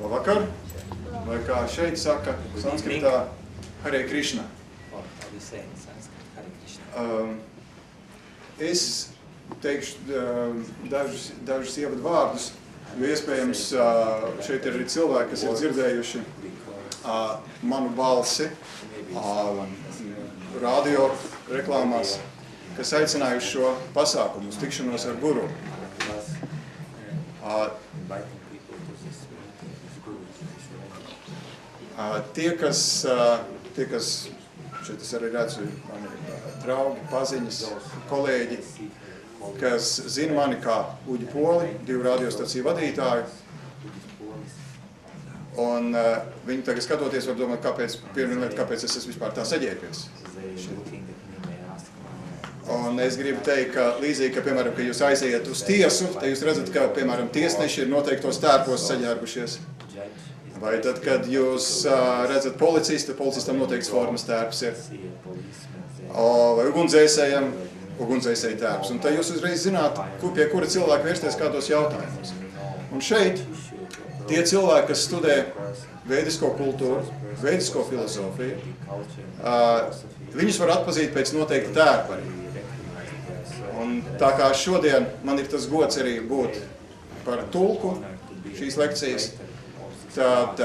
Labvakar, vai kā šeit saka sanskritā Hare Krishna. Es teikšu dažus ievadu vārdus, jo iespējams šeit ir arī cilvēki, kas ir dzirdējuši manu balsi radio reklāmās, kas aicinājuši šo pasākumu uz tikšanos ar guru. Tie, kas šeit es arī redzu, mani draugi, paziņas, kolēģi, kas zina mani kā Uģi Poli, 2 radiostaciju vadītāju. Un viņi tagad skatoties var domāt, kāpēc es esmu vispār tā saģērbies. Un es gribu teikt, ka līdzīgi, ka, piemēram, ka jūs aiziet uz tiesu, tad jūs redzat, ka, piemēram, tiesneši ir noteiktos tērpos saģērbušies. Vai tad, kad jūs redzat policistu, policistam noteikts formas tērps ir. Vai ugunsdzēsējam, ugunsdzēsēja tērps. Un tad jūs uzreiz zināt, pie kura cilvēka vērsties kādos jautājumos. Un šeit tie cilvēki, kas studē vēdisko kultūru, vēdisko filozofiju, viņus var atpazīt pēc noteikta tērpa arī. Un tā kā šodien man ir tas gods arī būt par tulku šīs lekcijas, tad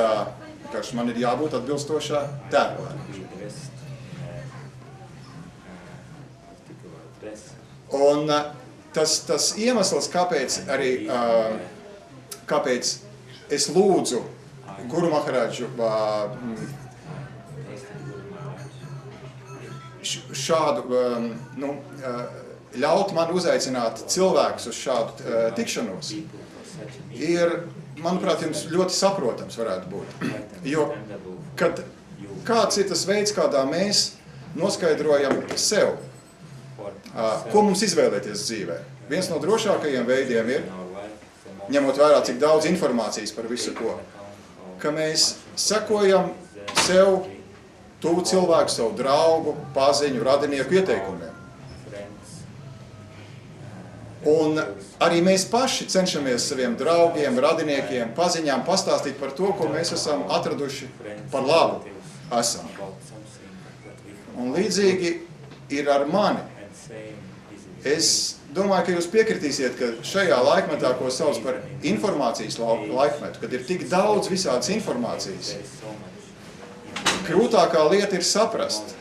man ir jābūt atbilstošā tērpā. Un tas iemesls, kāpēc es lūdzu Guru Maharādžu šādu, ļaut man uzaicināt cilvēkus uz šādu tikšanos, ir, manuprāt, jums ļoti saprotams varētu būt. Jo, kāds ir tas veids, kādā mēs noskaidrojam sev, ko mums izvēlēties dzīvē. Viens no drošākajiem veidiem ir, ņemot vērā, cik daudz informācijas par visu ko, ka mēs sekojam sev, tuvu cilvēku, savu draugu, paziņu, radinieku ieteikumiem. Un arī mēs paši cenšamies saviem draugiem, radiniekiem, paziņām pastāstīt par to, ko mēs esam atraduši par labu esam. Un līdzīgi ir ar mani. Es domāju, ka jūs piekritīsiet, ka šajā laikmetā, ko sauc par informācijas laikmetu, kad ir tik daudz visādas informācijas, grūtākā lieta ir saprast,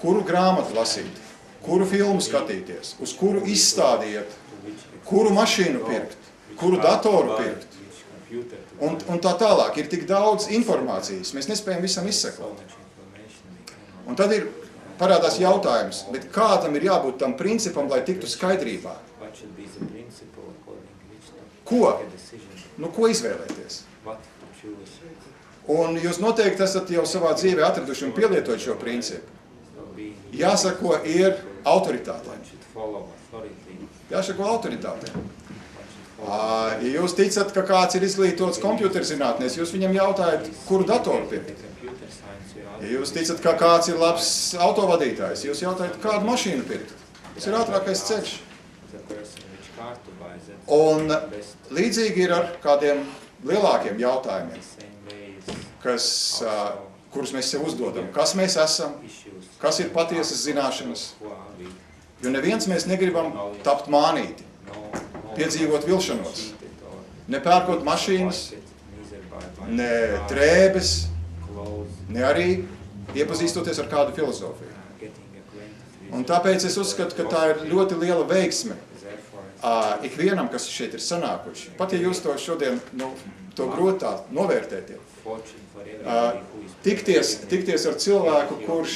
kuru grāmatu lasīt, kuru filmu skatīties, uz kuru izstādi iet, kuru mašīnu pirkt, kuru datoru pirkt. Un tā tālāk. Ir tik daudz informācijas, mēs nespējam visam izsekot. Un tad parādās jautājums, bet kādam ir jābūt tam principam, lai tiktu skaidrībā? Ko? Ko izvēlēties? Un jūs noteikti esat jau savā dzīvē atraduši un pielietojot šo principu. Jāsako ir autoritātēm. Jāsako autoritātēm. Ja jūs ticat, ka kāds ir izglītots kompjuterzinātnēs, jūs viņam jautājat, kuru datoru pirkt. Ja jūs ticat, ka kāds ir labs autovadītājs, jūs jautājat, kādu mašīnu pirkt. Tas ir ātrākais ceļš. Un līdzīgi ir ar kādiem lielākiem jautājumiem, kurus mēs sev uzdodam. Kas mēs esam? Kas ir patiesas zināšanas? Jo neviens mēs negribam tapt mānīti, piedzīvot vilšanos. Ne pērkot mašīnas, ne drēbes, ne arī iepazīstoties ar kādu filozofiju. Un tāpēc es uzskatu, ka tā ir ļoti liela veiksme ikvienam, kas šeit ir sanākuši. Pat ja jūs to šodien, to grotā novērtētiet. Tikties ar cilvēku, kurš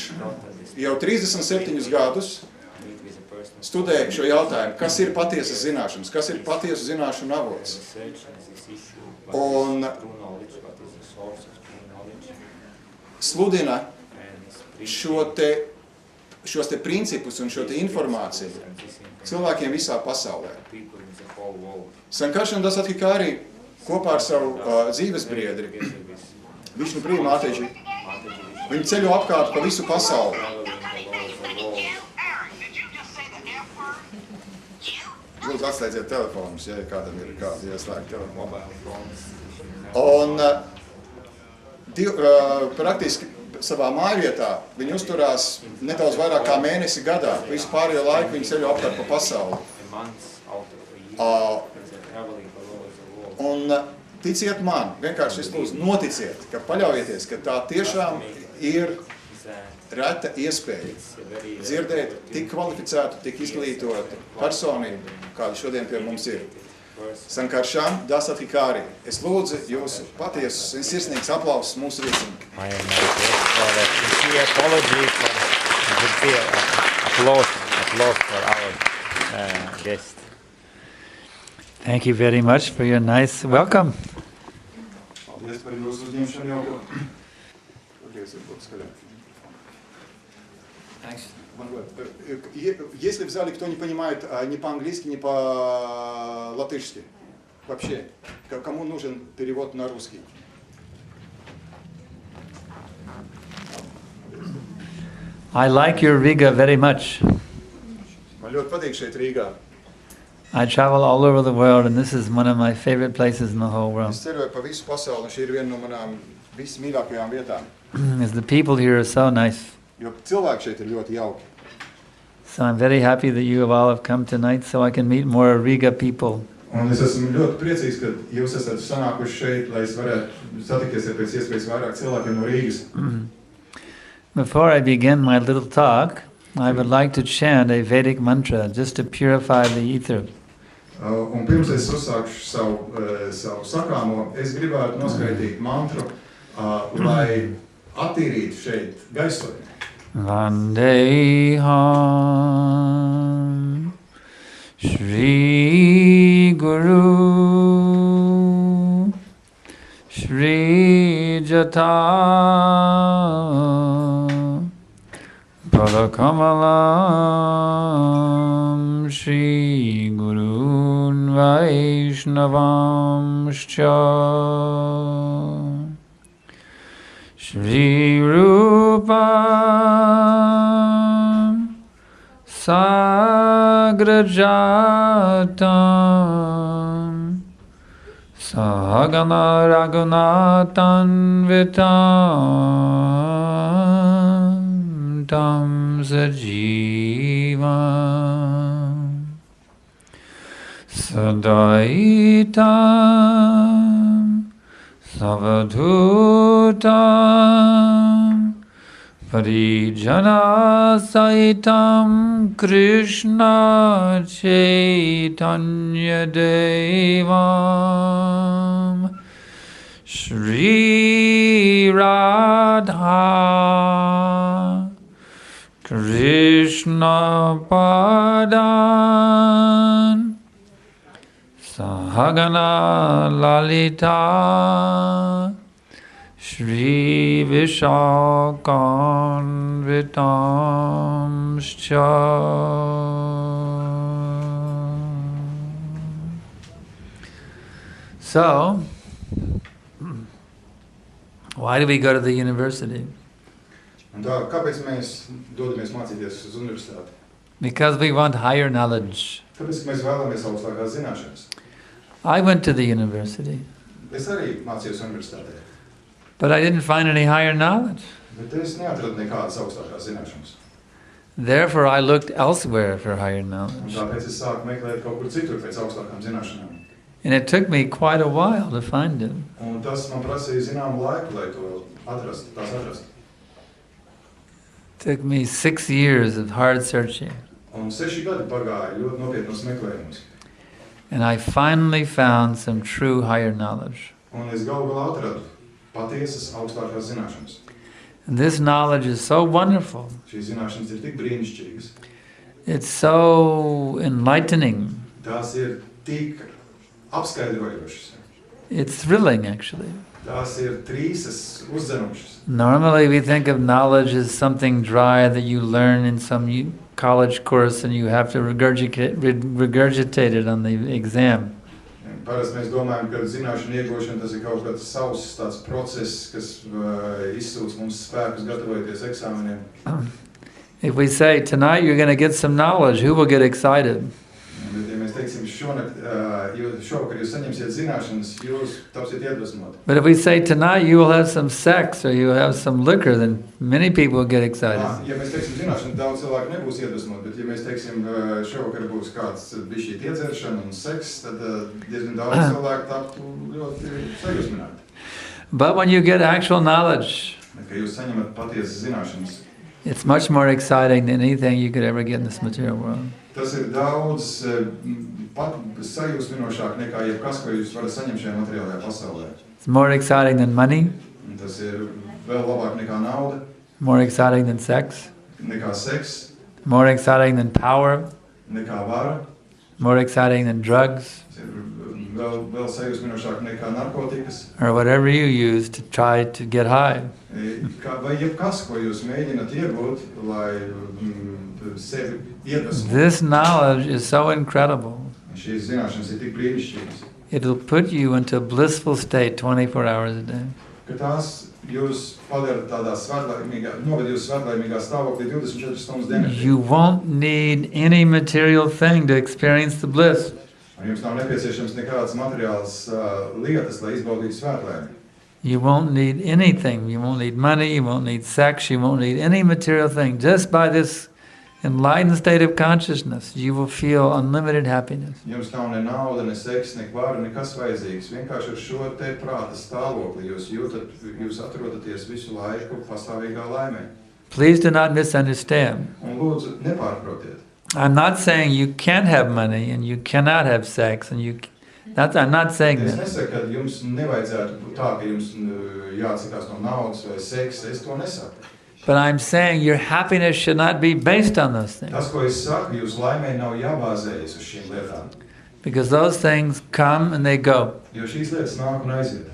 jau 37 gadus studē šo jautājumu, kas ir patiesas zināšanas, kas ir patiesu zināšanu avots. Un sludina šos te principus un šo te informāciju cilvēkiem visā pasaulē. Sankarshan Das Adhikari kopā ar savu dzīves biedri, Višnu Prīma Māteģi, viņi ceļo apkārt pa visu pasauli. Lūdzu, atslēdziet telefonus, ja kādam ir kādi ieslēgti telefoni. Un praktiski savā mājvietā viņi uzturās nedaudz vairāk kā mēnesi gadā. Visu pārējo laiku viņi ceļo apkārt pa pasauli. Un ticiet man, vienkārši es lūdzu, noticiet, ka paļaujieties, ka tā tiešām ir reta iespēja dzirdēt tik kvalificētu, tik izglītotu personību, kāda šodien pie mums ir. Sankarshan Das Adhikari. Es lūdzu jūsu patiesus un sirsnīgs aplausus mūsu viesim. I am for a sincere apology for sincere applause for our guest. Thank you very much for your nice welcome. Paldies par jūsu uzņemšanu jau. Если в зале кто не понимает ни по-английски, ни по-латышски, вообще, кому нужен перевод на русский? I like your Riga very much. Man ļoti patīk šeit Rīgā. I travel all over the world and this is one of my favorite places in the whole world. Es ceļoju pa visu pasauli, un šī ir viena no manām vismīļākajām vietām. Because the people here are so nice. Jo cilvēki šeit ir ļoti jauki. So I'm very happy that you all have come tonight so I can meet more Riga people. Un es esmu ļoti priecīgs, ka jūs esat sanākuši šeit, lai es varētu satikties ar pēc iespējas vairāk cilvēkiem no Rīgas. Before I begin my little talk, I would like to chant a Vedic mantra just to purify the ether. Un pirms es uzsākšu savu sakāmo, es gribētu noskaidīt mantru, lai attīrītu šeit gaisojumu. Vandeham Shri Guru Shri Jata Padakamalam Shri Gurun Vaishnavamscha Shri Rupa Sagrajatam Sahagana Raghunatan Vitam Tam Sajivam Sadaitam Savadhutam Parijana Saitam Krishna Chaitanya Devam Shri Radha Krishna Padan Sahagana Lalita Shri Visaginas Vitamscha. So, why do we go to the university? Un tā, kāpēc mēs dodamies mācīties uz universitāti? Because we want higher knowledge. Tāpēc, ka mēs vēlamies augstākās zināšanas. I went to the university. Es arī mācījos universitātē. But I didn't find any higher knowledge. Bet es neatradu nekādas augstākās zināšanas. Therefore, I looked elsewhere for higher Un knowledge. tāpēc es sāku meklēt kaut kur citur pēc augstākām zināšanām. And it took me quite a while to find it. Un tas man prasīja zināmu laiku, lai to atrastu, tās atrastu. It took me 6 years of hard searching. Un 6 gadi pagāja ļoti nopietnos meklējumus. And I finally found some true higher knowledge. Un es galu galā atradu patiesas augstākās zināšanas. And this knowledge is so wonderful. Šīs zināšanas ir tik brīnišķīgas. It's so enlightening. Tās ir tik apskaidrojošas. It's thrilling, actually. Tās ir trīsas uzdzenušas. Normally we think of knowledge as something dry that you learn in some college course and you have to regurgitate it on the exam. Parasti mēs domājam, ka zināšanu iegūšana tas ir kaut kāds savs tāds process, kas izsūc mums spēkus gatavoties eksāmeniem. If we say, tonight you're going to get some knowledge, who will get excited? Bet, ja mēs teiksim, šovakar jūs saņemsiet zināšanas, jūs tapsiet iedvesmoti. But if we say tonight you will have some sex or you will have some liquor, then many people will get excited. Ja mēs teiksim zināšanas, daudz cilvēku nebūs iedvesmoti, bet ja mēs teiksim, šovakar būs kāds bišķīt iedzeršana un seks, tad diezgan daudz cilvēku taptu ļoti sajūsmināti. But when you get actual knowledge, Bet, ka jūs saņemat patiesas zināšanas, it's much more exciting than anything you could ever get in this material world. tas ir daudz pat sajūsminošāk nekā jebkas, ko jūs varat saņemt šajā materiālajā pasaulē. It's more exciting than money, Un tas ir vēl labāk nekā nauda, more exciting than sex, nekā seks, more exciting than power, nekā vara. more exciting than drugs, Tas ir vēl sajūsminošāk nekā narkotikas. or whatever you use to try to get high. Vai jebkas, ko jūs mēģināt iegūt, lai sevi iedvesmotu. This knowledge is so incredible. Šīs zināšanas ir tik brīnišķīgas, It will put you into a blissful state 24 hours a day. ka tās jūs padara tādā noved jūs svētlaimīgā stāvoklī 24 stundas dienā. You won't need any material thing to experience the bliss. Un jums nav nepieciešams nekādas materiālas lietas, lai izbaudītu svētlaimi. You won't need anything. You won't need money, you won't need sex, you won't need any material thing. Just by this enlightened state of consciousness, you will feel unlimited happiness. Jums nav ne nauda, ne seks, ne vara, nekas vajadzīgs. Vienkārši ar šo te prāta stāvokli jūs atrodaties visu laiku pastāvīgā laimē. Please do not misunderstand. Un lūdzu, nepārprotiet. I'm not saying you can't have money and you cannot have sex and I'm not saying Es that. nesaku, ka jums nevajadzētu būt tā, ka jums jāatsakās no naudas vai seksa. Es to nesaku. But I'm saying your happiness should not be based on those things. Tas, ko es saku, jūs laimē nav jābāzējas uz šīm lietām. Because those things come and they go. Jo šīs lietas nāk un aiziet.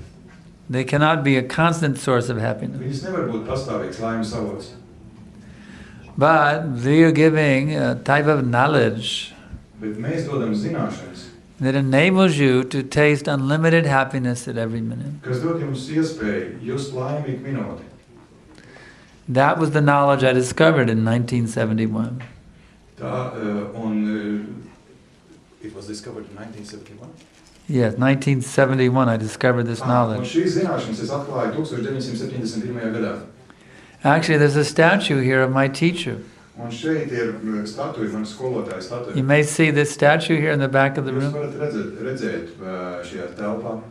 They cannot be a constant source of happiness. Viņas nevar būt pastāvīgs laimes avots. But we are giving a type of knowledge Bet mēs dodam zināšanas, that enables you to taste unlimited happiness at every minute. kas dod jums iespēju just laimīgu minūti. That was the knowledge I discovered in 1971. It was discovered in 1971? Yes, 1971 I discovered this Un knowledge. šīs zināšanas es atklāju 1971. gadā. Actually, there's a statue here of my teacher. Un šeit ir statuja, mana skolotāja statuja. You may see this statue here in the back of the Jūs room. varat redzēt šajā telpā.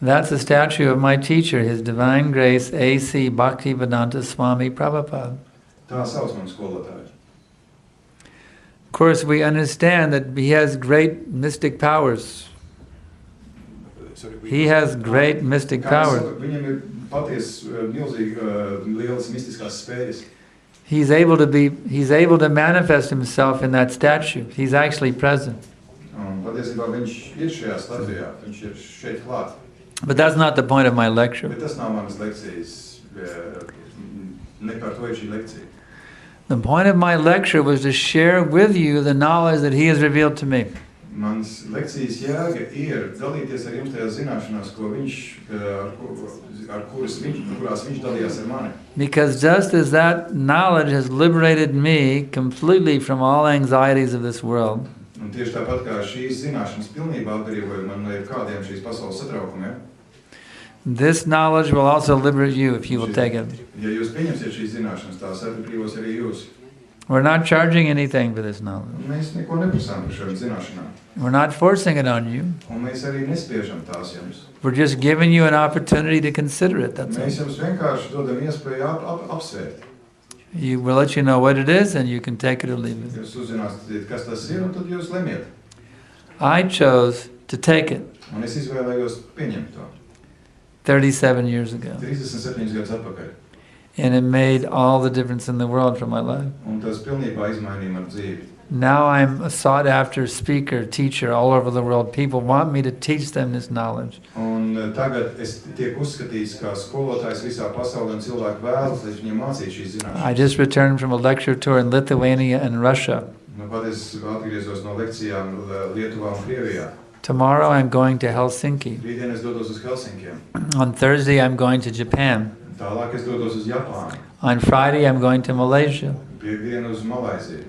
That's a statue of my teacher, His Divine Grace A.C. Bhaktivedanta Swami Prabhupada. Tā sauc manu skolotāju. Of course, we understand that he has great mystic powers. He has great mystic powers. Viņam ir patiesi milzīgi lielas mistiskās spējas. He's able to manifest himself in that statue. He's actually present. Un patiesībā viņš ir šajā statujā, viņš ir šeit klāt. But that's not the point of my lecture. Bet tas nav manas lekcijas, ne par to ir šī lekcija. The point of my lecture was to share with you the knowledge that he has revealed to me. Mans lekcijas jēga ir dalīties ar jums tajās zināšanās, ko viņš, kurās viņš dalījās ar mani. Because just as that knowledge has liberated me completely from all anxieties of this world, Un tieši tāpat kā šīs zināšanas pilnībā atbrīvoja man no jebkādiem šīs pasaules satraukumiem, this knowledge will also liberate you if you will take it. ja jūs pieņemsiet šīs zināšanas, tās atbrīvos arī jūs. We're not charging anything for this knowledge. Un mēs neko neprasām par šīm zināšanām. We're not forcing it on you. Un mēs arī nespiežam tās jums. We're just giving you an opportunity to consider it. That's Mēs all. jums vienkārši dodam iespēju apsvērt. We'll let you know what it is and you can take it or leave it. Jūs uzzināsiet, kas tas ir, un tad jūs lemiet. I chose to take it Un es izvēlējos pieņemt to 37 years ago. 37 gadus atpakaļ. And it made all the difference in the world for my life. Un tas pilnībā izmainīja manu dzīvi. Now I'm a sought after speaker, teacher all over the world. People want me to teach them this knowledge. Un tagad es tiek uzskatīts kā skolotājs visā pasaulē, un cilvēki vēlas, lai viņiem mācītu šīs zināšanas. I just returned from a lecture tour in Lithuania and Russia. Nu, pat es atgriezos no lekcijām Lietuvā un Krievijā. Tomorrow I'm going to Helsinki. Rītdien es dodos uz Helsinkiem. On Thursday I'm going to Japan. Tālāk es dodos uz Japānu. On Friday I'm going to Malaysia. Piektdien uz Malaiziju.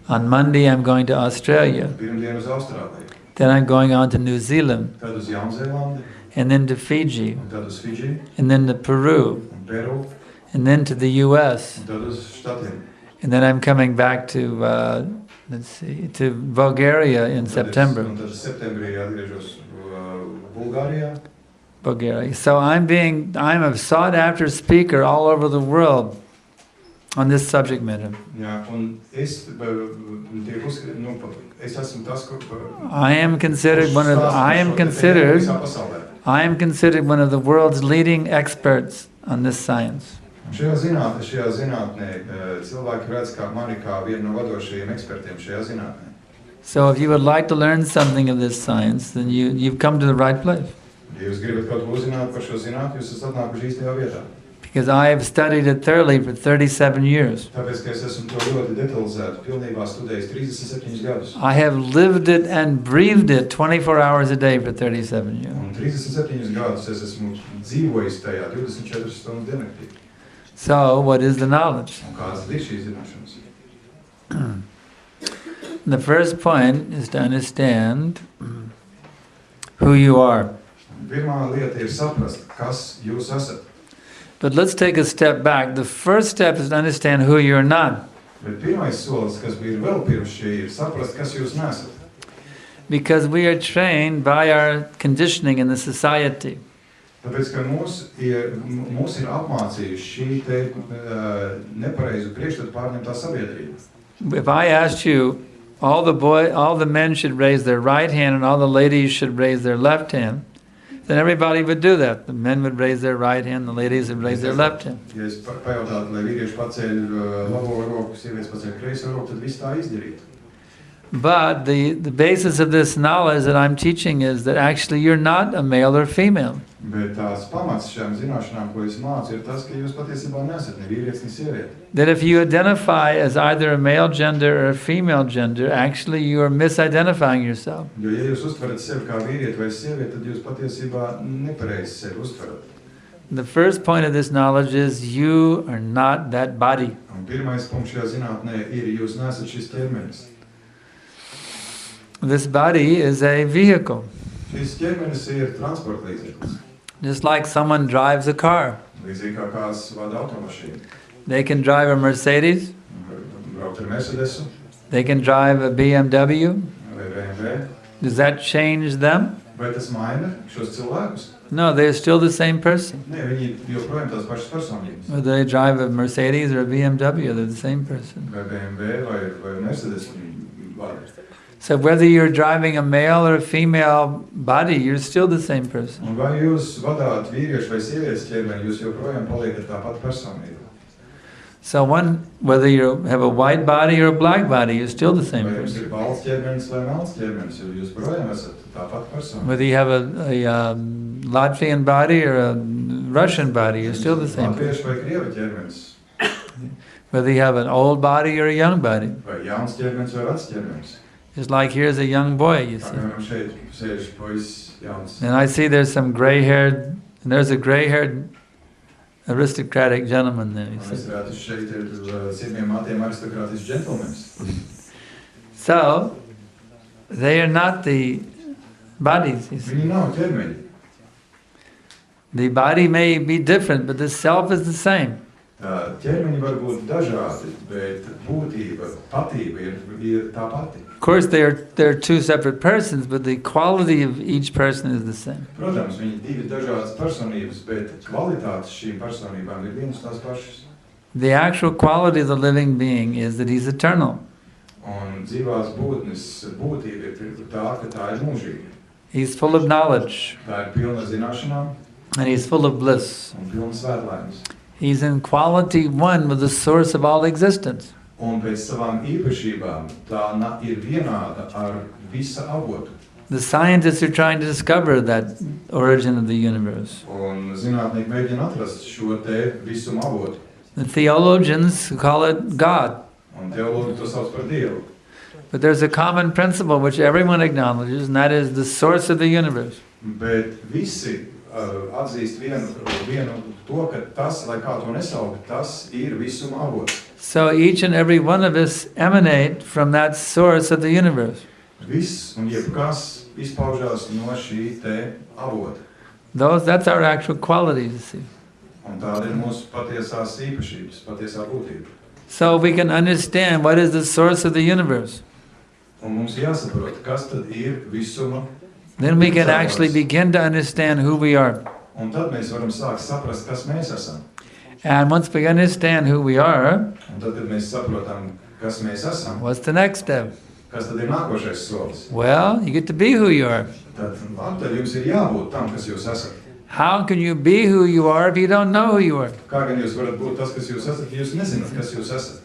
On Monday, I'm going to Australia. Pirmdien uz Austrāliju. Then I'm going on to New Zealand. Tad uz Jaunzēlandi. And then to Fiji. Un tad uz Fidži. And then to Peru. Un Peru. And then to the U.S. Un tad uz Štatiem. And then I'm coming back to, to Bulgaria in September. Un tad septembrī atgriežos Bulgārijā. Bulgaria. So I'm a sought after speaker all over the world on this subject matter. Jā, un es esmu tas, I am considered one of the world's leading experts on this science. Šajā zinātnē cilvēki redz mani kā vienu no vadošajiem ekspertiem šajā zinātnē. So if you would like to learn something of this science, then you've come to the right place. Ja jūs gribat kaut ko uzzināt par šo zinātni, jūs esat atnākuši īstajā vietā. Because I have studied it thoroughly for 37 years. Tāpēc, ka es esmu to ļoti detalizēti, pilnībā studējis 37 gadus. I have lived it and breathed it 24 hours a day for 37 years. Un 37 gadus es esmu dzīvojis tajā 24 stundas diennaktī. So, what is the knowledge? Un kādas ir šīs zināšanas? The first point is to understand who you are. Pirmā lieta ir saprast, kas jūs esat. But let's take a step back. The first step is to understand who you're not. Bet pirmais solis, kas bija vēl pirms šī, ir saprast, kas jūs nesat. Because we are trained by our conditioning in the society. Tāpēc, ka mūs ir apmācījuši šī te nepareizu priekšstatu pārņemtā sabiedrība. If I asked you, all the men should raise their right hand and all the ladies should raise their left hand, then everybody would do that. The men would raise their right hand, the ladies would raise their left hand. Ja es pajautātu, lai vīrieši paceļ labo roku, sievietes paceļ kreiso roku, tad viss tā izdarītu. But the basis of this knowledge that I'm teaching is that actually you're not a male or female. Bet tās pamats šām zināšanām, ko es mācu, ir tas, ka jūs patiesībā nesat ne vīrietis, ne sieviete. That if you identify as either a male gender or a female gender, actually you are misidentifying yourself. Jo, ja jūs uztverat sevi kā vīrieti vai sievieti, tad jūs patiesībā nepareizi sevi uztverat. The first point of this knowledge is you are not that body. Un pirmais punkts šajā zinātnē ir, jūs nesat šis ķermenis. This body is a vehicle. Šis ķermenis ir transporta līdzeklis. Just like someone drives a car. Līdzīgi kā kāds vada automašīnu. They can drive a Mercedes. Braukt ar Mercedesu. They can drive a BMW. Vai BMW. Does that change them? Vai tas maina šos cilvēkus? No, they're still the same person. Nē, viņi joprojām tās pašas personības. Whether they drive a Mercedes or a BMW, they're the same person. Vai BMW vai Mercedes viņi vada. So whether you're driving a male or a female body, you're still the same person. Un vai jūs vadāt vīriešu vai sievietes ķermeni, jūs joprojām paliekat tā pati personība. So whether you have a white body or a black body, you're still the same Vai jums person. ir balts ķermenis vai melns ķermenis, jo jūs projām esat tā pati personība. Whether you have a Latvian body or a Russian body, you're still the same person. Latviešu vai krievu ķermenis. Whether you have an old body or a young body. Vai jauns ķermenis vai vecs ķermenis. Just like here's a young boy, you see. Piemēram, šeit sēž puisis jauns. And I see there's some gray-haired, and there's a gray-haired aristocratic gentleman there, you Un es see. redzu, šeit ir sieviem matiem aristokrātisks džentlmenis. So, they are not the bodies, you see. Viņi nav ķermeņi. The body may be different, but the self is the same. Ķermeņi var būt dažādi, bet būtība, patība ir tā pati. Of course, they're two separate persons, but the quality of each person is the same. Protams, viņi divi dažādas personības, bet kvalitātes šīm personībām ir vienas tās pašas. The actual quality of the living being is that he's eternal. Un dzīvās būtnes būtība ir tā, ka tā ir mūžīga. He's full of knowledge, Tā ir pilna zināšanām and he's full of bliss. un pilna svētlaimes. He's in quality one with the source of all existence. Un pēc savām īpašībām tā ir vienāda ar visa avotu. The scientists are trying to discover that origin of the universe. Un zinātnieki mēģina atrast šo te visumu avotu. The theologians call it God. Un teologi to sauc par Dievu. But there's a common principle which everyone acknowledges, and that is the source of the universe. Bet visi atzīst vienu to, ka tas, lai kā to nesaukt, tas ir visuma avots. So each and every one of us emanate from that source of the universe. Viss un jebkas izpaužās no šī te avota. That's our actual qualities, you see. Un tāda ir mūsu patiesās īpašības, patiesā būtība. So we can understand what is the source of the universe. Un mums jāsaprot, kas tad ir visuma. Then we can actually begin to understand who we are. Un tad mēs varam sākt saprast, kas mēs esam. And once we understand who we are, Un tad, kad mēs saprotam, kas mēs esam, what's the next step? kas tad ir nākošais solis? Well, you get to be who you are. Tad jums ir jābūt tam, kas jūs esat. How can you be who you are if you don't know who you are? Kā gan jūs varat būt tas, kas jūs esat, ja jūs nezināt, kas jūs esat?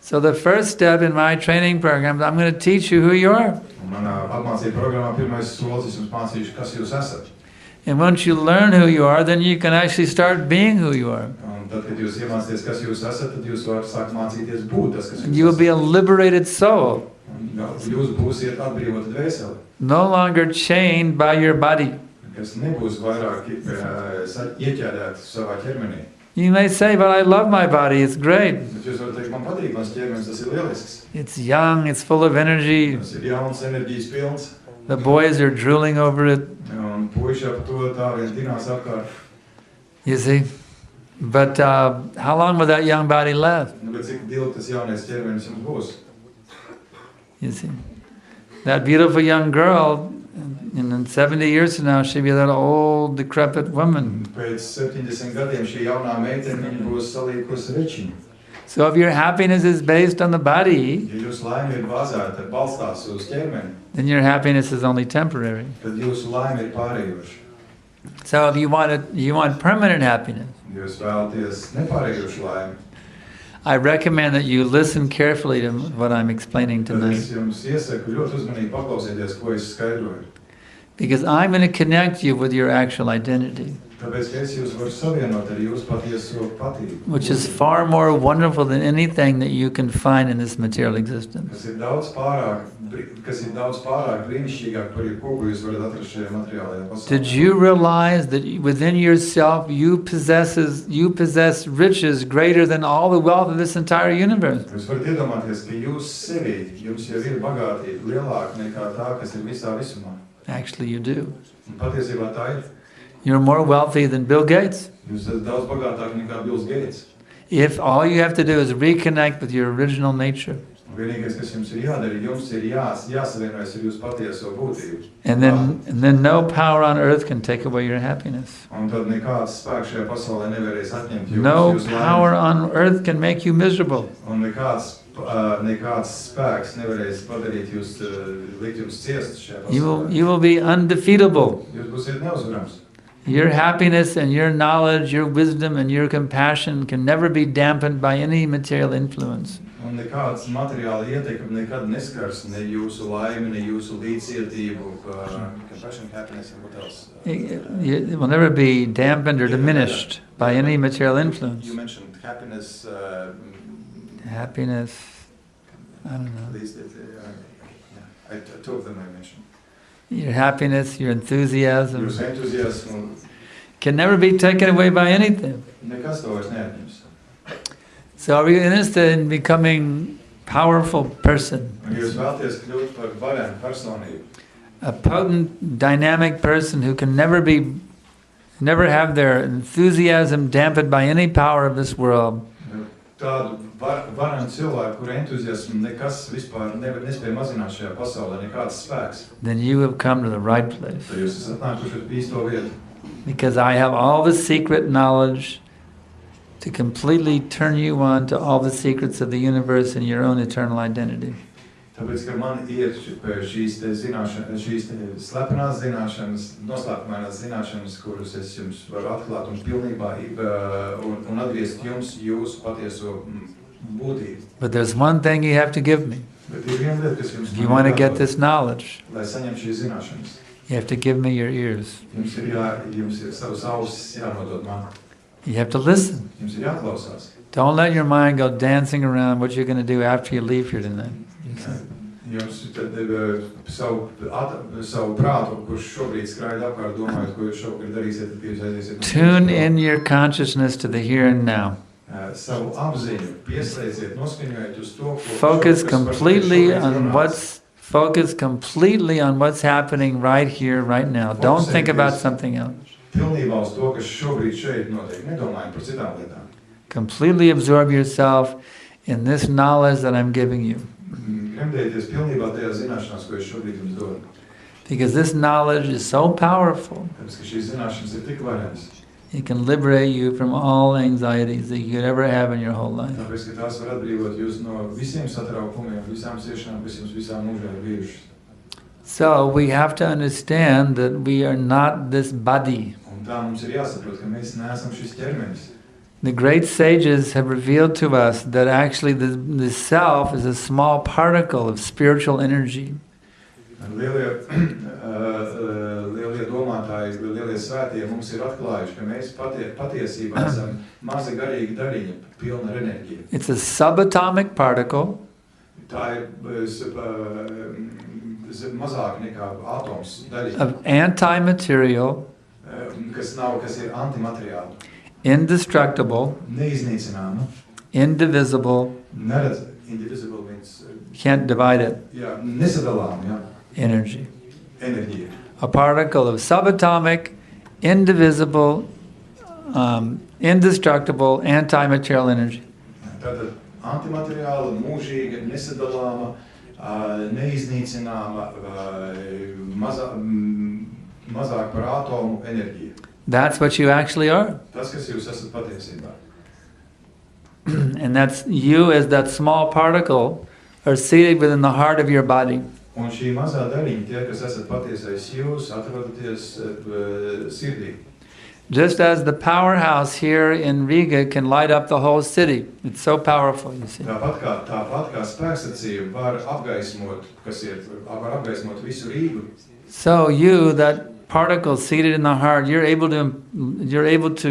So the first step in my training program, I'm going to teach you who you are. Un manā apmācību programmā pirmais solis es jums mācīšu, kas jūs esat. And once you learn who you are, then you can actually start being who you are. Un tad, kad jūs iemācīties, kas jūs esat, tad jūs varat sākt mācīties būt tas, kas jūs esat. You will be a liberated soul. Jūs būsiet atbrīvoti dvēseli, No longer chained by your body. kas nebūs vairāk ieķēdēti savā ķermenī. You may say, but I love my body, it's great. Bet jūs varat teikt, man patīk, mans ķermenis, tas ir lielisks. It's young, it's full of energy. Tas ir jauns, enerģijas pilns. The boys are drooling over it, Un puiši ap to tā viens dinās apkārt. you see. But how long will that young body last? Bet cik ilgi tas jaunais ķermenis jums būs? You see. That beautiful young girl, and in 70 years from now, she'll be that old, decrepit woman. Pēc 70 gadiem šī jaunā meitene būs salīkusi rečiņu. So if your happiness is based on the body, Ja jūsu laime ir bāzēta, balstās uz ķermeni, then your happiness is only temporary. tad jūsu laime ir pārējoša. So if you want permanent happiness, Jūs vēlaties nepārējošu laimi, I recommend that you listen carefully to what I'm explaining tad tonight. es jums iesaku ļoti uzmanīgi paklausīties, ko es skaidroju. Because I'm going to connect you with your actual identity, Tāpēc, ka es jūs varu savienot ar jūsu patieso patību, which is far more wonderful than anything that you can find in this material existence. kas ir daudz pārāk brīnišķīgāk par jebko, ko jūs varat atrast šajā materiālajā pasaulē. Did you realize that within yourself you possess riches greater than all the wealth of this entire universe? Jūs varat iedomāties, ka jums jau ir bagātība lielāka nekā tā, kas ir visā visumā. Actually, you do. Un patiesībā tā ir. You're more wealthy than Bill Gates. Jūs esat daudz bagātāki nekā Bills Gates. If all you have to do is reconnect with your original nature, Un vienīgais, kas jums ir jādara, jums ir jāsavienojas ar jūsu patieso būtību. and then no power on earth can take away your happiness. Un tad nekāds spēks šajā pasaulē nevarēs atņemt No jūsu power laimi. on earth can make you miserable. Un nekāds spēks nevarēs padarīt jūs, likt jums ciest šajā pasaulē. You will be undefeatable. Jūs būsiet neuzvarams. Your happiness and your knowledge, your wisdom and your compassion can never be dampened by any material influence. Un nekāds materiāla ietekme nekad neskars ne jūsu laimi, ne jūsu līdzcietību, compassion, happiness, and what else? It will never be dampened or diminished by any material influence. You mentioned happiness. Happiness, I don't know. Two of them I mentioned. Your happiness, your enthusiasm Jūsu entuziasmu can never be taken away by anything. nekas to vairs neatņems. So are you interested in becoming a powerful person? Un jūs vēlaties kļūt par varenu personību, A potent, dynamic person who can never have their enthusiasm dampened by any power of this world. tādu varenu cilvēku, kur entuziasmu nekas vispār nespēja mazināt šajā pasaulē, nekāds spēks. Then you have come to the right place. Tad jūs esat nākuši uz īsto vietu. Because I have all the secret knowledge to completely turn you on to all the secrets of the universe and your own eternal identity. Tāpēc, ka man ir šīs te zināšanas, šīs te slepenās zināšanas, noslēpumainās zināšanas, kuras es jums varu atklāt un pilnībā un atgriezt jums jūsu patieso būtību. But there's one thing you have to give me. Bet ir viena lieta, kas jums If you want to get this knowledge, lai saņem šīs zināšanas. you have to give me your ears. Jums ir savas ausis jānodod man. You have to listen. Jums ir jāklausās. Don't let your mind go dancing around what you're going to do after you leave here tonight. Jums tad savu prātu, kurš šobrīd skraida apkārt, domājot, ko jūs šovakar darīsiet, tad jūs aiziesiet. Tune in your consciousness to the here and now. Savu apziņu pieslēdziet, noskaņojiet uz to, ko Focus completely on what's happening right here, right now. Don't think about something else. Pilnībā uz to, kas šobrīd šeit notiek. Nedomājam par citām lietām. Completely absorb yourself in this knowledge that I'm giving you. Gremdējieties pilnībā tajā zināšanās, ko es šobrīd jums dodu. Because this knowledge is so powerful. Tāpēc, ka šīs zināšanas ir tik varenas. It can liberate you from all anxieties that you could ever have in your whole life. Tāpēc, ka tās var atbrīvot jūs no visiem satraukumiem, visām ciešanām, kas jums visā mūžā ir bijušas. So we have to understand that we are not this body. Un tā mums ir jāsaprot, ka mēs neesam šis ķermenis. The great sages have revealed to us that actually the self is a small particle of spiritual energy. Lielie domātāji, lielie svētie mums ir atklājuši, ka mēs patiesībā esam mazi garīgi dariņi, pilna ar enerģiju. It's a subatomic particle. Tā ir mazāk nekā atoms daļiņa. Of anti-material. Kas ir antimateriāli. Indestructible. Neiznīcināma. Indivisible. Neredz, indivisible means. Can't divide it. Jā, nesadalām, jā. Energy. Enerģija. A particle of subatomic, indivisible, indestructible, anti-material energy. Tātad antimateriāla, mūžīga, nesadalāma, neiznīcināma, mazāk par atomu enerģija. That's what you actually are. Tas, kas jūs esat patiesībā. And that's you as that small particle are seated within the heart of your body. Un šī mazā daļiņa, tie, kas esat patiesais, jūs atrodaties sirdī. Just as the powerhouse here in Riga can light up the whole city. It's so powerful, you see. Tāpat kā spēkstacija var apgaismot visu Rīgu. So you, that particle seated in the heart, you're able to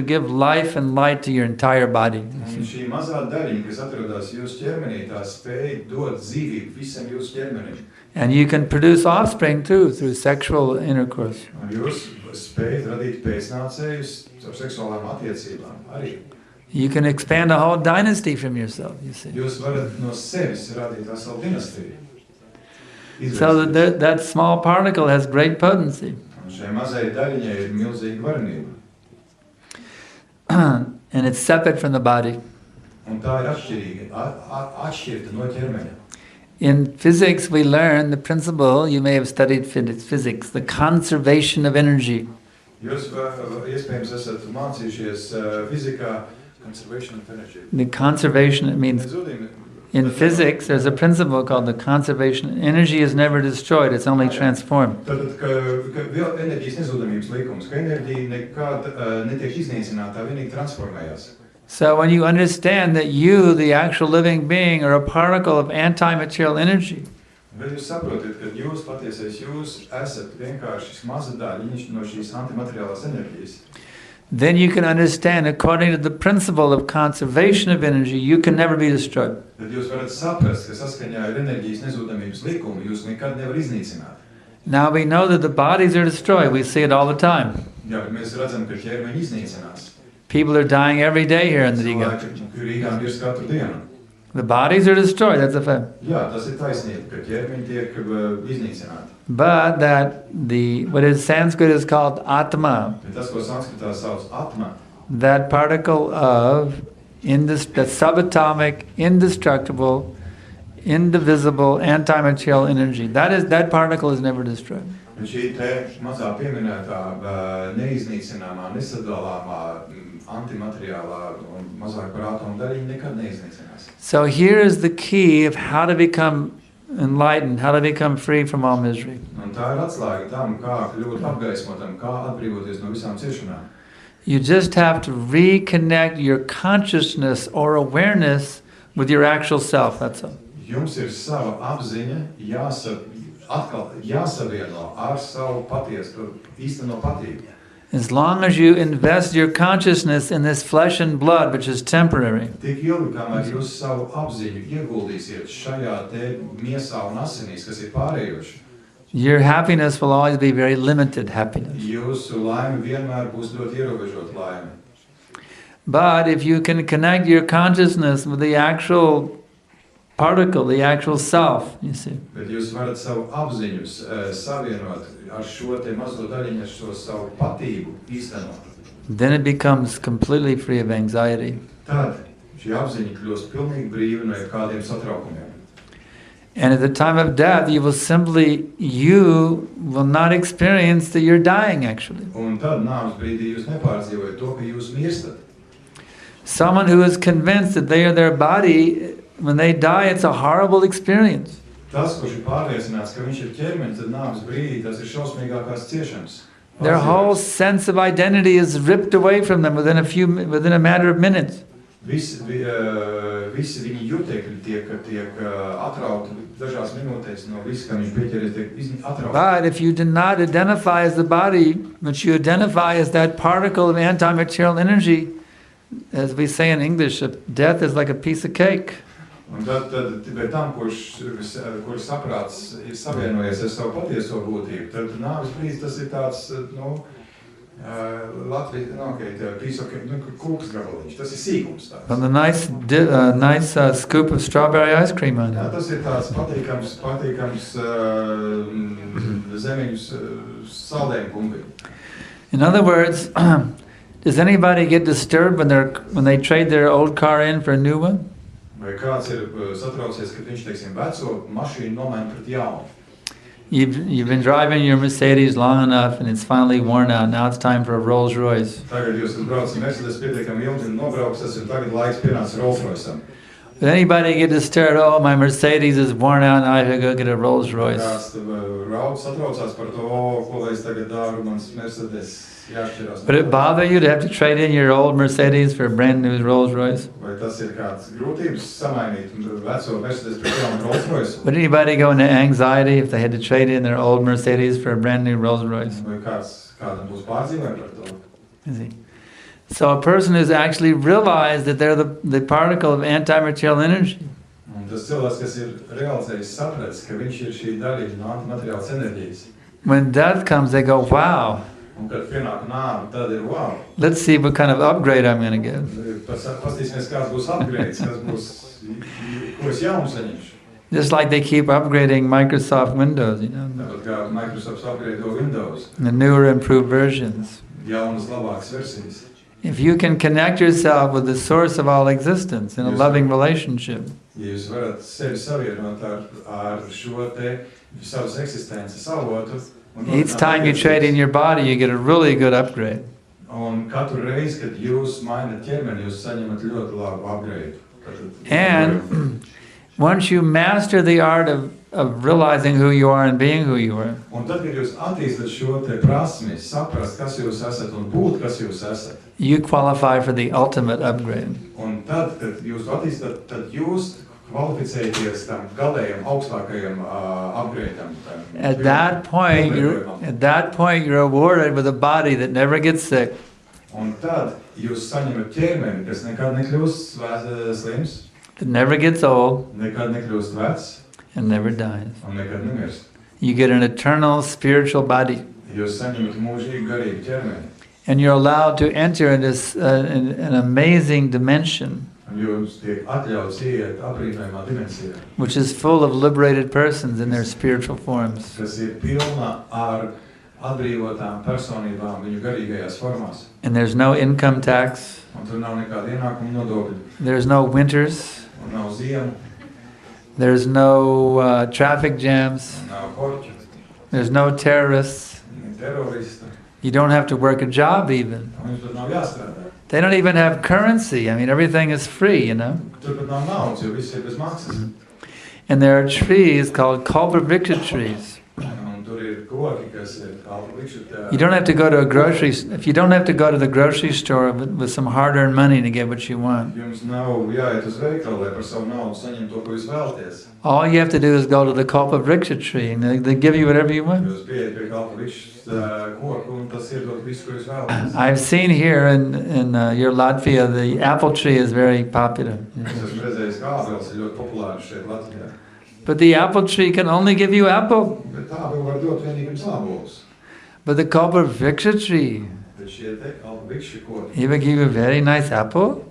give life and light to your entire body. Un šī mazā daļiņa, kas atrodas jūsu ķermenī, tā spēj dot dzīvību visam jūsu ķermenim. And you can produce offspring too through sexual intercourse. Un jūs spējat radīt pēcnācējus caur seksuālām attiecībām arī. You can expand a whole dynasty from yourself, you see. Jūs varat no sevis radīt veselu dinastiju. So that small particle has great potency. Un šai mazai daļiņai ir milzīga varenība. And it's separate from the body. Un tā ir atšķirta no ķermeņa. In physics, we learn the principle, you may have studied physics, the conservation of energy. Jūs iespējams esat mācījušies fizikā conservation of energy. The conservation, it means, in physics, there's a principle called the conservation. Energy is never destroyed, it's only transformed. Tātad, ka enerģijas nezudamības likums, ka enerģija nekad netiek iznīcināta, tā vienīgi transformējās. So when you understand that you, the actual living being, are a particle of anti-material energy, Bet jūs saprotat, ka jūs patiesais jūs esat vienkārši maza daļiņa no šīs antimateriālās enerģijas. then you can understand, according to the principle of conservation of energy, you can never be destroyed. Tad jūs varat saprast, ka saskaņā ar enerģijas nezudamības likumu jūs nekad nevar iznīcināt. Now we know that the bodies are destroyed. We see it all the time. Jā, bet mēs redzam, ka ķermeņi iznīcinās. People are dying every day here in Riga. Cilvēki Rīgā mirst katru dienu. The bodies are destroyed, that's a fact. Jā, tas ir taisnība, ka ķermeņi tiek iznīcināti. But that what is Sanskrit is called Atma, Bet tas, ko sanskritā sauc atma, that particle of that subatomic, indestructible, indivisible, anti-material energy, that particle is never destroyed. un šī te mazā pieminētā neiznīcināmā, nesadalāmā, antimateriālā un mazāk par atomu daļiņa nekad neiznīcinās. So here is the key of how to become enlightened, how to become free from all misery. Un tā ir atslēga tam, kā kļūt apgaismotam, kā atbrīvoties no visām ciešanām. You just have to reconnect your consciousness or awareness with your actual self, that's all. Jums ir sava apziņa atkal jāsavieno ar savu patiesu, īsteno patību. As long as you invest your consciousness in this flesh and blood, which is temporary, Tik ilgi, kamēr jūs savu apziņu ieguldīsiet šajā te miesā un asinīs, kas ir pārējoši, your happiness will always be very limited happiness. jūsu laime vienmēr būs ļoti ierobežota laime. But if you can connect your consciousness with the actual particle, the actual self, you see. Bet jūs varat savu apziņu savienot ar šo te mazo daļiņu, ar šo savu patību īstenot. Then it becomes completely free of anxiety. Tad šī apziņa kļūst pilnīgi brīva no kādiem satraukumiem. And at the time of death, you will not experience that you're dying actually. Un tad nāves brīdī jūs nepārdzīvojat to, ka jūs mirstat. Someone who is convinced that they are their body, when they die, it's a horrible experience. Tas, kurš ir pārliecināts, ka viņš ir ķermenis, tad nāves brīdī tas ir šausmīgākās ciešanas. Their whole sense of identity is ripped away from them within a matter of minutes. Visi viņi jutekļi tiek atrauti dažās minūtēs no visa, ka viņš pieķeries, tiek atrauti. But if you do not identify as the body, but you identify as that particle of anti-material energy, as we say in English, death is like a piece of cake. Un tad bet tam, kurš saprāts ir savienojies ar savu patieso būtību, tad nāves brīdis tas ir tāds, Latvija, piece of cake, kūkas gabaliņš, tas ir sīkums tāds. But a nice scoop of strawberry ice cream on Jā, it. tas ir tāds patīkams zemiņus saldējumu bumbiņu. In other words, does anybody get disturbed when they trade their old car in for a new one? Vai kāds ir satraucies, kad viņš, teiksim, veco mašīnu nomaina pret jaunu? You've been driving your Mercedes long enough and it's finally worn out. Now it's time for a Rolls Royce. Tagad jūs braucat Mercedes pietiekami ilgi un nobraukstas, un tagad laiks pienācis Rolls Royceam. Does anybody get disturbed? Oh, my Mercedes is worn out and I have to go get a Rolls Royce. Kāds satraucās par to, ko lai es tagad daru, mans Mercedes jāšķirās. Would it bother you to have to trade in your old Mercedes for a brand new Rolls Royce? Vai tas ir kāds grūtības samainīt veco Mercedes pret jaunu Rolls Royce? Would anybody go into anxiety if they had to trade in their old Mercedes for a brand new Rolls Royce? Vai kādam būs pārzīmē par to? You see? So a person who's actually realized that they're the particle of anti-material energy. Un tas cilvēks, kas ir realizējis, sapratis, ka viņš ir šī daļiņa no antimateriālas enerģijas. When death comes, they go, wow. Un kad pienāk nāve, tad ir wow. Let's see what kind of upgrade I'm going to get. Pastīsimies, kāds būs upgrades, ko es jaunu saņemšu. Just like they keep upgrading Microsoft Windows, Tāpat kā Microsoft upgrade Windows, the newer improved versions. jaunas labākas versijas. If you can connect yourself with the source of all existence in a loving relationship, Ja jūs varat sevi savienot ar šo te savas eksistences avotu, each time you trade in your body, you get a really good upgrade. un katru reizi, kad jūs mainat ķermeni, jūs saņemat ļoti labu upgrade. And once you master the art of realizing who you are and being who you are, Un tad, kad jūs attīstat šo te prasmi, saprast, kas jūs esat un būt, kas jūs esat, you qualify for the ultimate upgrade. un tad, kad jūs attīstat, tad jūs kvalificēties tam galējam, augstākajam upgradeam. At that point, you're awarded with a body that never gets sick, Un tad jūs saņemat ķermeni, kas nekad nekļūst slims, that never gets old, nekad nekļūst vecs and never dies. un nekad nemirst. You get an eternal spiritual body, Jūs saņemat mūžīgu garīgu ķermeni. and you're allowed to enter into an amazing dimension, Un jums tiek atļauts iet aprīnojumā dimensijā, which is full of liberated persons in their spiritual forms. kas ir pilna ar atbrīvotām personībām viņu garīgajās formās. And there's no income tax, Un tur nav nekāda ienākuma nodokļa, there's no winters, un nav ziemu, there's no traffic jams, un nav korķu, there's no terrorists. un terorista, You don't have to work a job even. un jums pat nav jāstrādā. They don't even have currency. I mean, everything is free, Tur pat nav naudas, jo viss ir bez maksas. And there are trees called Kalpavriksha trees. Un tur ir koki, kas ir kalpu vikšķi. You don't have to go to a grocery, if you don't have to go to the grocery store with some hard-earned money to get what you want. Jums nav jāiet uz veikalu, lai par savu naudu saņemtu to, ko jūs vēlaties. All you have to do is go to the kalpa vriksha tree and they give you whatever you want. Jūs pieiet pie kalpu vikšķi koku un tas iedod visu, ko jūs vēlaties. I've seen here in your Latvia, the apple tree is very popular. Es esmu redzējis, kā ābeles ir ļoti populārs šeit Latvijā. But the apple tree can only give you apple. Bet tā vēl var dot vienīgi jums ābolus. But the kalpa vriksha tree, Bet šie te kalpu vikšķi koki, he will give you a very nice apple.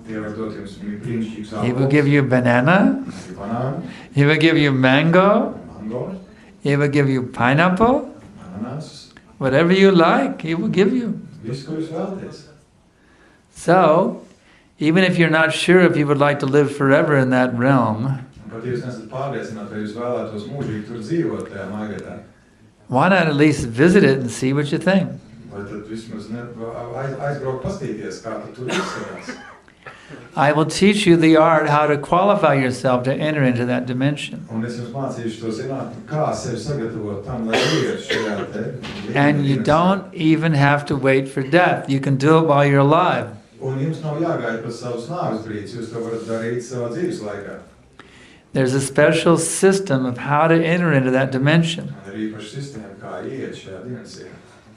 tie var dot jums brīnišķīgus ābolus. He will give you banana. Banāni, He will give you mango. mango, He will give you pineapple. ananāsus, Whatever you like, he will give you. visu, ko jūs vēlaties. So, even if you're not sure if you would like to live forever in that realm, Un pat ja jūs nesat pārliecināti, vai jūs vēlētos mūžīgi tur dzīvot tajā mājvietā, why not at least visit it and see what you think? vai tad vismaz aizbraukt pastīties, kā tad tur izskatās. I will teach you the art how to qualify yourself to enter into that dimension. Un es jums mācīšu to zināt, kā sevi sagatavot tam, lai iet šajā te. And you don't even have to wait for death. You can do it while you're alive. Un jums nav jāgaida par savus nāves brīdis, jūs to varat darīt savā dzīves laikā. There's a special system of how to enter into that dimension. Un ir īpaši sistēma, kā iet šajā dimensijā.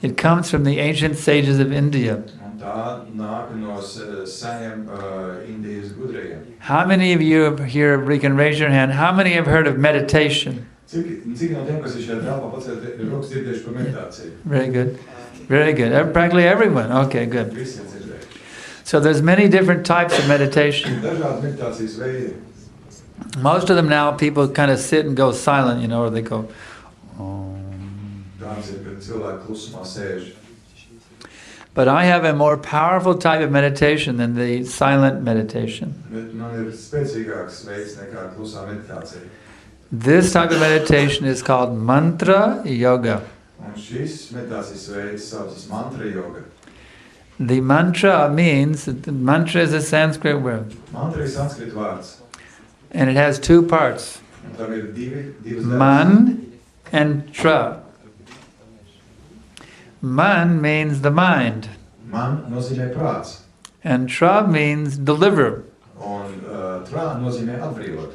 It comes from the ancient sages of India. Un tā nāk no seniem Indijas gudrajiem. How many of you here, you can raise your hand, how many have heard of meditation? Cik no tiem, kas ir šajā telpā pacēli, ir rokas dzirdējuši par meditāciju? Very good. Very good. Practically everyone. Okay, good. Visi ir dzirdējuši. So there's many different types of meditation. Dažādi meditācijas veidi. Most of them now, people kind of sit and go silent, you know, or they go, oh. Dāmas ir, kad cilvēki klusumā sēž. But I have a more powerful type of meditation than the silent meditation. Bet man ir spēcīgāks veids nekā klusā meditācija. This type of meditation is called mantra yoga. Un šis meditācijas veids saucas mantra yoga. The mantra means, the mantra is a Sanskrit word, Mantra ir sanskrit vārds. and it has two parts, Un tam ir divas daļas. man and tra. Man means the mind, Man nozīmē prāts. and tra means deliver. Un trā nozīmē atbrīvot.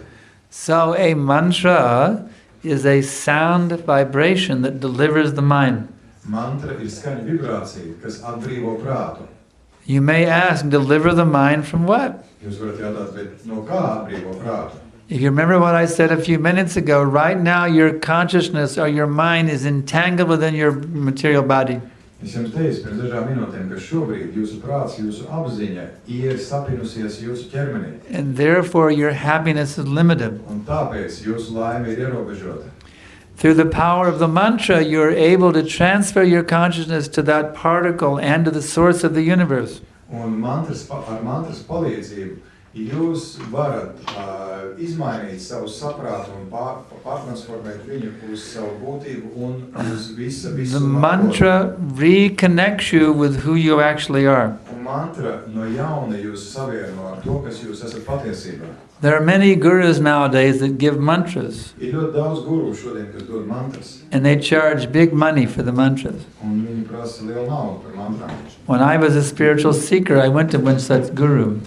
So a mantra is a sound vibration that delivers the mind. Mantra ir skaņa vibrācija, kas atbrīvo prātu. You may ask, deliver the mind from what? Jūs varat jautāt, bet no kā atbrīvo prātu? If you remember what I said a few minutes ago, right now your consciousness or your mind is entangled within your material body. Es jums teicu pirms dažām minūtēm, ka šobrīd jūsu prāts, jūsu apziņa ir sapinusies jūsu ķermenī. And therefore your happiness is limited. Un tāpēc jūsu laime ir ierobežota. Through the power of the mantra, you're able to transfer your consciousness to that particle and to the source of the universe. Un ar mantras palīdzību jūs varat izmainīt savu saprātu un pārtransformēt viņu uz savu būtību un uz visu The mantra reconnects you with who you actually are. Un mantra no jauna jūs savieno ar to, kas jūs esat patiesībā. There are many gurus nowadays that give mantras, Ir ļoti daudz guru šodien, kas dod mantras, and they charge big money for the mantras. un viņi prasa lielu naudu par mantrām. When I was a spiritual seeker, I went to one such guru,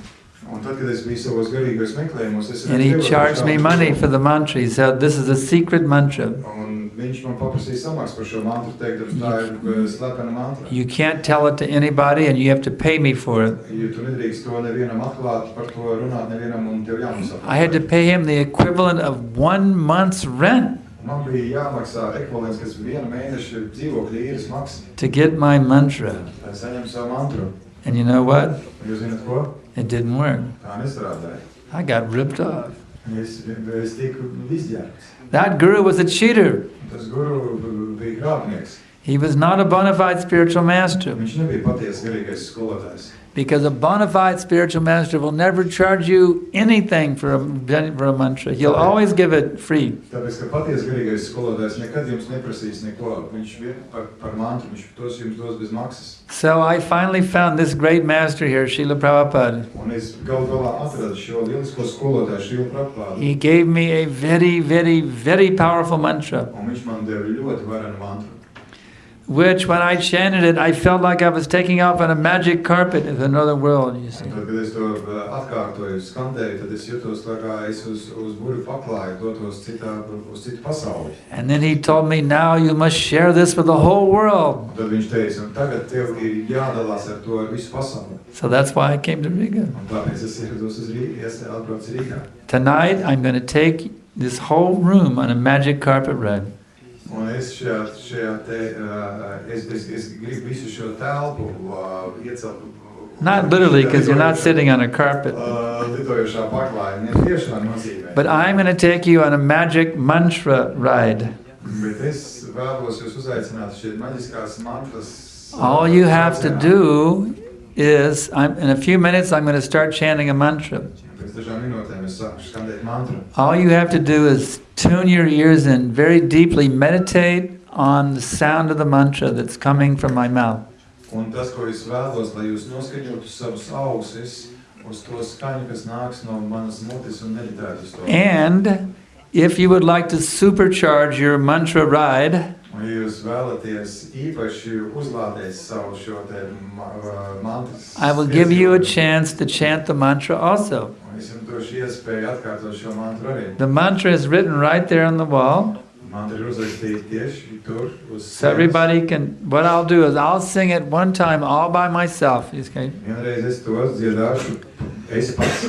Un tad, kad es biju savos garīgos meklējumos, es and he charged me money for the mantra. He said, this is a secret mantra. Un viņš man paprasīja samaks par šo mantru, teikdams, tā ir slepena mantra. You can't tell it to anybody, and you have to pay me for it. Jo tu nedrīkst to nevienam atklāt, par to runāt nevienam, un tev jāmaksā. I had to pay him the equivalent of 1 month's rent Man bija jāmaksā ekvivalents, kas viena mēneša dzīvokļa īres maksa, to get my mantra. lai saņemtu savu mantru. And you know what? Un jūs zināt ko? It didn't work. Tā nestrādāja. I got ripped off. Es tiku izģērbts. That guru was a cheater. Tas guru bija krāpnieks. He was not a bona fide spiritual master, Viņš nebija patiesi garīgais skolotājs. because a bona fide spiritual master will never charge you anything for a mantra. He'll always give it free. Tāpēc, ka patiesi garīgais skolotājs nekad jums neprasīs neko. Viņš par mantru, viņš tos jums dos bez maksas. So I finally found this great master here, Srila Prabhupada. Un es galu galā atradu šo lielisko skolotāju, Srilu Prabhupādu. He gave me a very, very, very powerful mantra. Un viņš man deva ļoti varenu mantru. which when I chanted it, I felt like I was taking off on a magic carpet of another world, you see. Tad, kad es to atkārtoju, skandēju, tad es jutos tā kā es uz burvju paklāju, dotos uz citu pasauli. And then he told me, now you must share this with the whole world. Tad viņš teica, un tagad tev ir jādalās ar to ar visu pasauli. So that's why I came to Riga. Un tāpēc es ierados uz Rīgu, es atbraucu Rīgā. Tonight, I'm going to take this whole room on a magic carpet ride. Un es es gribu visu šo telpu iecelt. Not literally, because you're not sitting on a carpet. Lidojošā paklājā, ne tiešā nozīmē. But I'm going to take you on a magic mantra ride. Bet es vēlos jūs uzaicināt šeit maģiskās mantras. All you have to do is, in a few minutes, I'm going to start chanting a mantra. Pēc dažām minūtēm es sāku skandēt mantru. All you have to do is tune your ears in very deeply, meditate on the sound of the mantra that's coming from my mouth. Un tas, ko es vēlos, lai jūs noskaņotu savus ausis uz to skaņu, kas nāks no manas mutes un meditētu uz to. And if you would like to supercharge your mantra ride, Un ja jūs vēlaties īpaši uzlādēt savu šo te mantras. I will give you a chance to chant the mantra also. Un es jums došu iespēju atkārtot šo mantru arī. The mantra is written right there on the wall. Mantra ir uzrakstīta tieši tur uz So everybody can, what I'll do is I'll sing it one time all by myself. Okay? Vienreiz es to dziedāšu, es pats.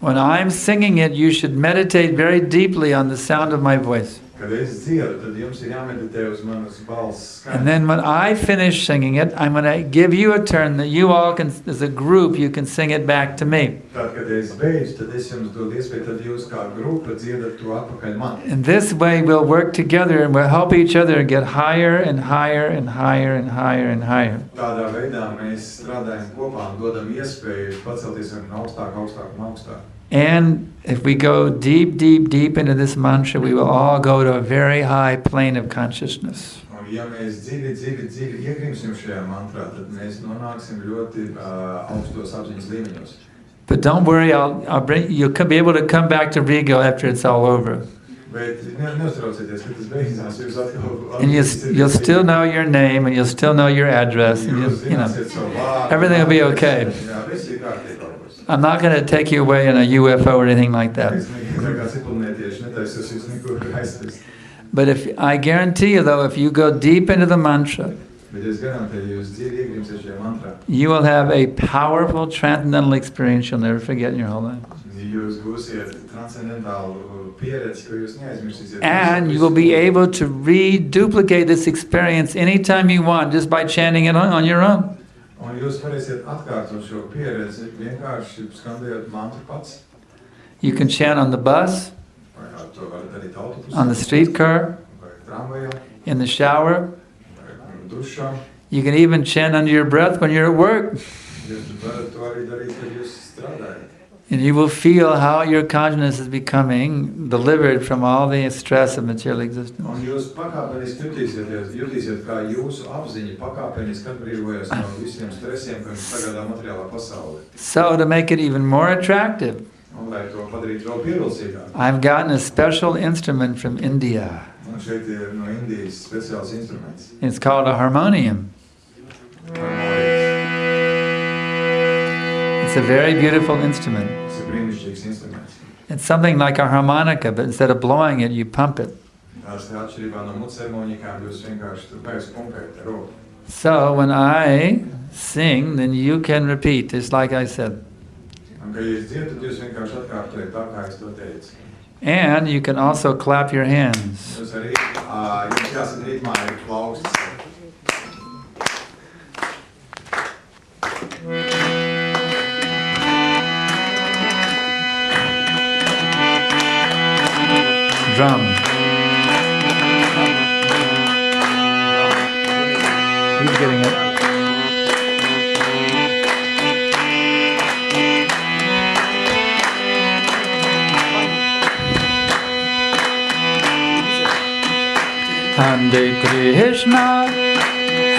When I'm singing it, you should meditate very deeply on the sound of my voice. Kad es dziedu, tad jums ir jāmeditē uz manas balss skaņu. And then when I finish singing it, I'm going to give you a turn that you all can, as a group, you can sing it back to me. Tad, kad es beidzu, tad es jums dodu iespēju, tad jūs kā grupa dziedat to atpakaļ man. In this way, we'll work together and we'll help each other get higher and higher and higher and higher and higher. Tādā veidā mēs strādājam kopā un dodam iespēju pacelties ar augstāk, augstāk un augstāk. And if we go deep, deep, deep into this mantra, we will all go to a very high plane of consciousness. Un ja mēs dziļi, dziļi, dziļi iegrimsim šajā mantrā, tad mēs nonāksim ļoti augstos apziņas līmeņos. But don't worry, I'll bring, you'll be able to come back to Riga after it's all over. Bet neuztraucieties, ka tas beidzās, jūs atkal... And you'll still know your name and you'll still know your address. And you know, everything will be okay. Jā, viss ir kārtībā. I'm not going to take you away in a UFO or anything like that. But I guarantee you though, if you go deep into the mantra, you will have a powerful transcendental experience you'll never forget in your whole life. And you will be able to reduplicate this experience anytime you want, just by chanting it on your own. Un jūs varēsiet atkārtot šo pieredzi, vienkārši skandējot mantru pats. You can chant on the bus, on the streetcar, in the shower. You can even chant under your breath when you're at work. And you will feel how your consciousness is becoming delivered from all the stress of material existence. So to make it even more attractive, I've gotten a special instrument from India. It's called a harmonium. It's a very beautiful instrument. It's something like a harmonica, but instead of blowing it, you pump it. So when I sing, then you can repeat, just like I said. And you can also clap your hands. Drum. He's getting it. Hare Krishna,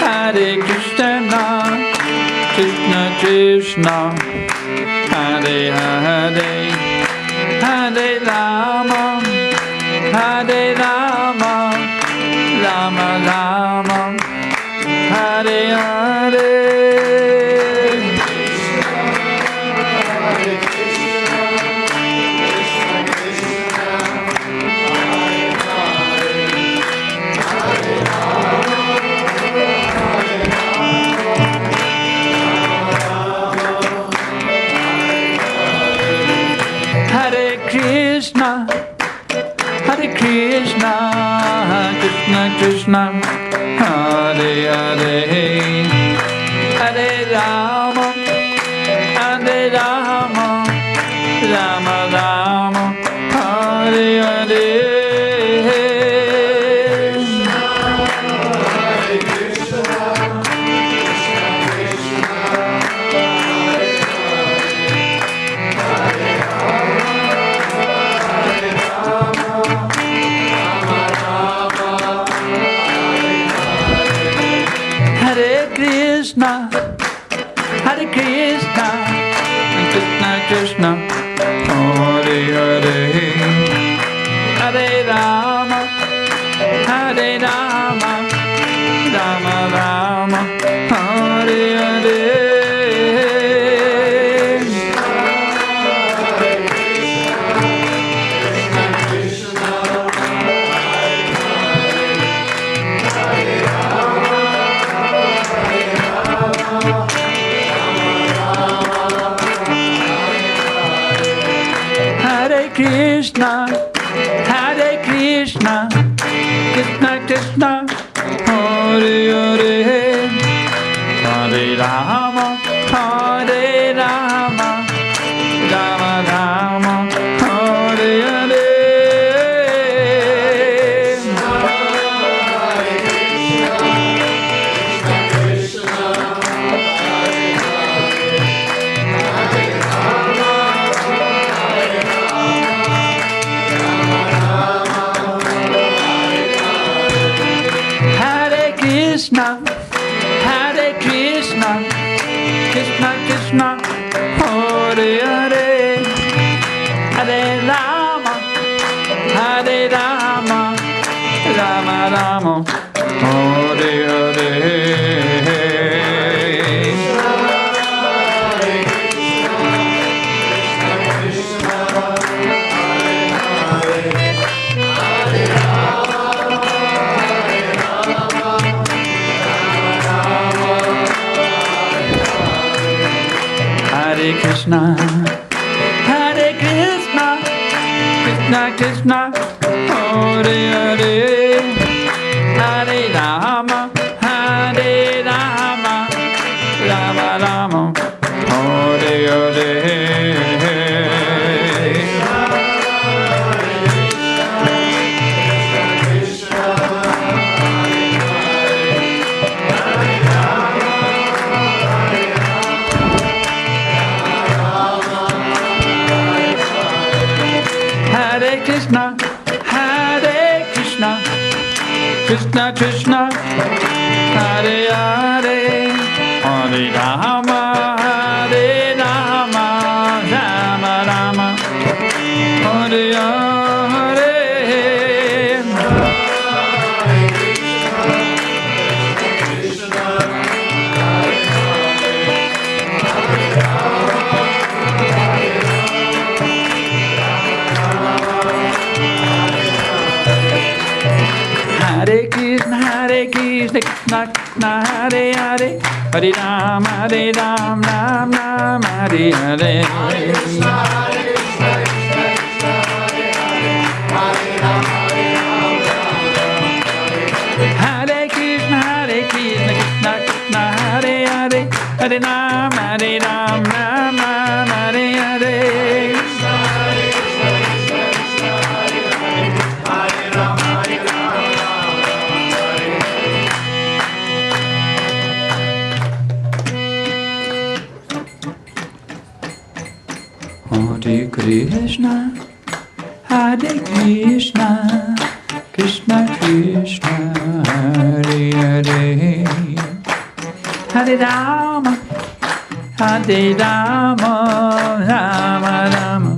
Hare Krishna, Krishna Krishna, Hare Hare, Hare Rama, Hare Rama, Rama Rama, Krishna, Hare Hare, Hare Rama, Hare Rama, Rama Rama, Hare Hare. Hare Krishna, Krishna Krishna, Hare Hare, Hare Rama, Hare Rama, Rama Rama, Hare Hare. Krishna, Hare Krishna, Krishna Krishna, Hare Hare, Hare Rama, Hare Rama, Rama Rama, Hare Hare. Krishna, Hare Krishna, Krishna Krishna, Hare Hare, Hare Rama, Hare Rama, Rama Rama, Hare Hare. Hare Krishna, Hare Krishna, Krishna Krishna, Hare Hare, Hare Rama, Hare Rama, Rama Rama, Hare Hare. Krishna, Hare Krishna, Krishna Krishna, Hare Hare, Hare Rama, Hare Rama, Rama Rama, Hare Hare. Hare Krishna, Krishna Krishna, Hare Hare, Hare Ram, Ram Ram, Hare Hare. Hare Krishna, Krishna Krishna, Hare Hare, Hare Krishna, Krishna Krishna, Hare Hare, Hare Ram, Ram Hare Hare. Hare Krishna, Hare Krishna, Krishna Krishna, Hare Hare, Hare Rama, Hare Rama, Rama Rama,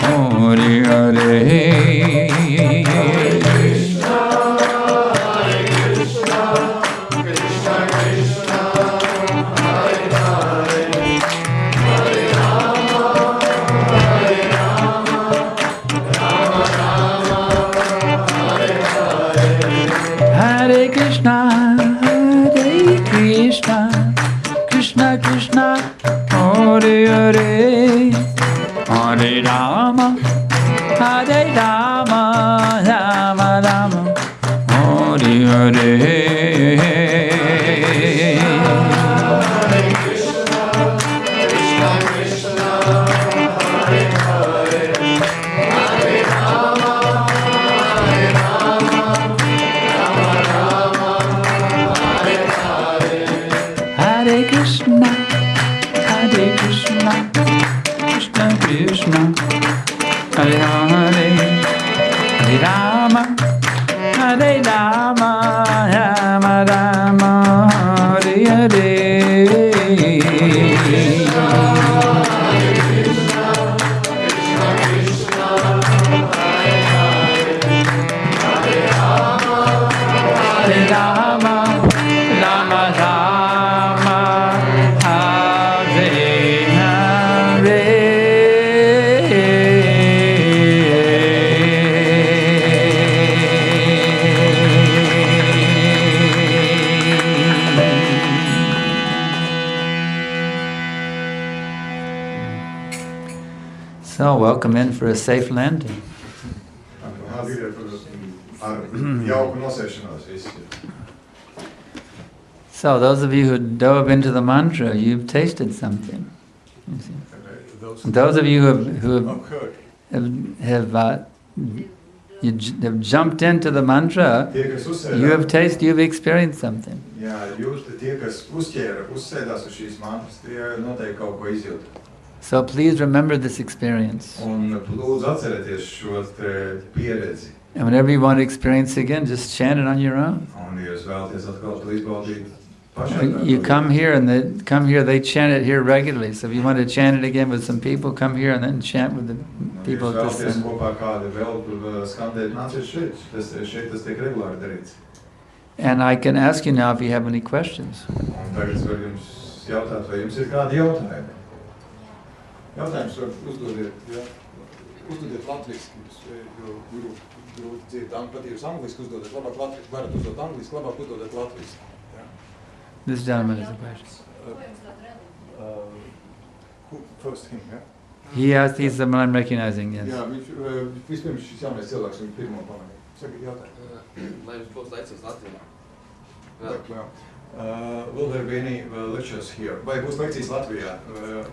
Hare Hare. Hare Krishna, Hare Krishna, Krishna Krishna, Hare Hare, Hare Rama, Hare Rama, Rama Rama, Hare Hare. Hare Krishna, Hare Krishna, Krishna Krishna, Hare Hare, Hare Rama, Hare Rama, Rama Rama, Hare Hare. So, welcome in for a safe landing. So, those of you who dove into the mantra, you've tasted something. Those of you who have jumped into the mantra, you've experienced something. So please remember this experience. And whenever you want to experience it again, just chant it on your own. You come here and they chant it here regularly. So if you want to chant it again with some people, come here and then chant with the people at this end. And I can ask you now if you have any questions. Jautājums var uzdodiet latviski, jo grūti dzird patīrus angliski, uzdodiet labāk latviski, varat uzdot angliski, labāk uzdodiet latviski. This gentleman is a question. First him, yeah? He's the one I'm recognizing, yes. Jā, vispirms šis jaunais cilvēks viņu pirmo pamanīja. Saka jautājumu. Lai jums būs lekcijas Latvijā. Will there be any lectures here? Vai būs lekcijas Latvijā?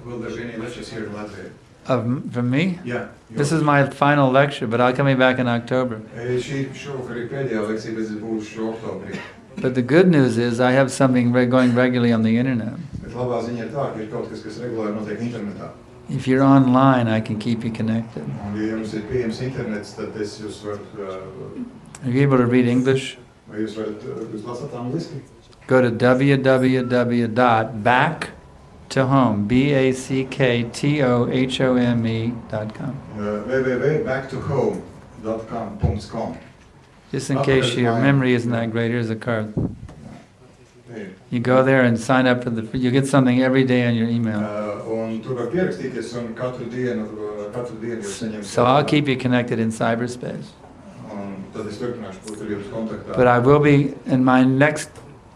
Will there be any lectures here in Latvia? From me? Yeah. This is my final lecture, but I'll come back in October. Šī šovakar ir pēdējā lekcija, bet es būšu oktobrī. But the good news is I have something going regularly on the internet. Bet labā ziņa ir tā, ka ir kaut kas regulāri notiek internetā. If you're online, I can keep you connected. Un ja jums ir pieejams internets, tad es jūs varu... Are you able to read English? Vai jūs varat lasāt angliski? Go to www.backtohome, BACKTOHOME.com. www.backtohome.com. Just in case your memory isn't that great, here's a card. You go there and sign up for you get something every day on your email. So I'll keep you connected in cyberspace. But I will be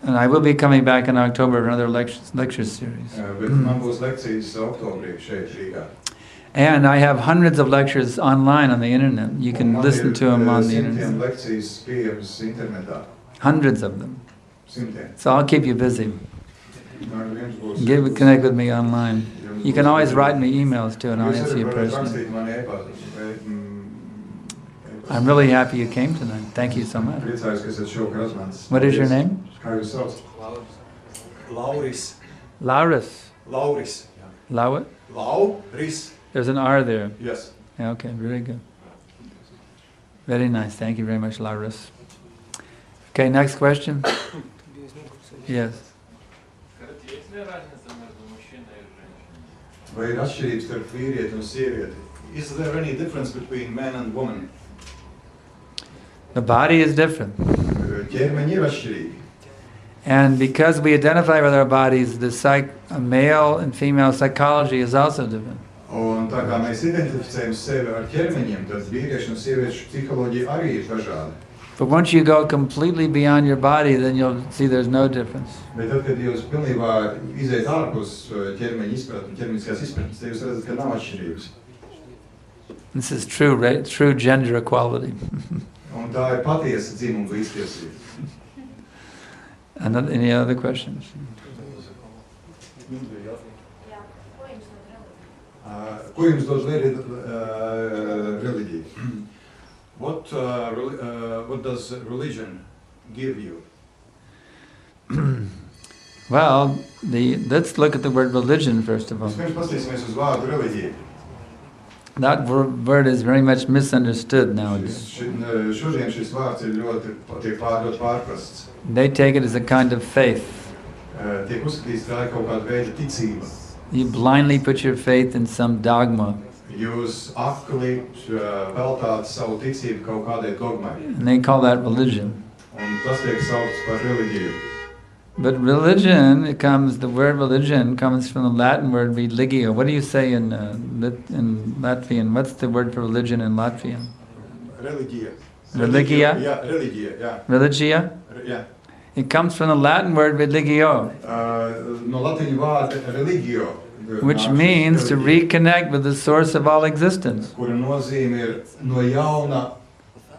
I will be coming back in October for another lecture series. And I have hundreds of lectures online on the internet. You can listen to them on the internet. Hundreds of them. So I'll keep you busy. Connect with me online. You can always write me emails too, and I'll answer you personally. I'm really happy you came tonight. Thank you so much. What is your name? Lauris. Lauris. Lauris. Lauris? Lauris. There's an R there. Yes. Yeah, okay, very good. Very nice. Thank you very much, Lauris. Okay, next question. Yes. Is there any difference between man and woman? The body is different. And because we identify with our bodies, the male and female psychology is also different. Un tā kā mēs identificējam sevi ar ķermeņiem, tad vīriešu un sieviešu psiholoģija arī ir dažāda. But once you go completely beyond your body, then you'll see there's no difference. Bet tad, kad jūs pilnībā iziet ārpus ķermeņa izpratnes, ķermeniskās izpratnes, tad jūs redzat, ka nav atšķirības. This is true gender equality. Un tā ir patiesa dzimuma līdztiesība. Any other questions? Ko jums dod reliģija? What does religion give you? Well, let's look at the word religion first of all. Vispirms paskatīsimies uz vārdu reliģija. That word is very much misunderstood nowadays. Šodien šis vārds ir tiek pārprasts. They take it as a kind of faith. Tiek uzskatīts, tā ir kaut kāda veida ticība. You blindly put your faith in some dogma. Jūs akli veltāt savu ticību kaut kādai dogmai. And they call that religion. Un tas tiek saukts par reliģiju. But religion, the word religion comes from the Latin word religio. What do you say in Latvian? What's the word for religion in Latvian? Reliģija. Religia? Jā, reliģija, jā. Religia? Jā. It comes from the Latin word religio, No latīņu vārda religio. which means to reconnect with the source of all existence. Kura nozīme ir no jauna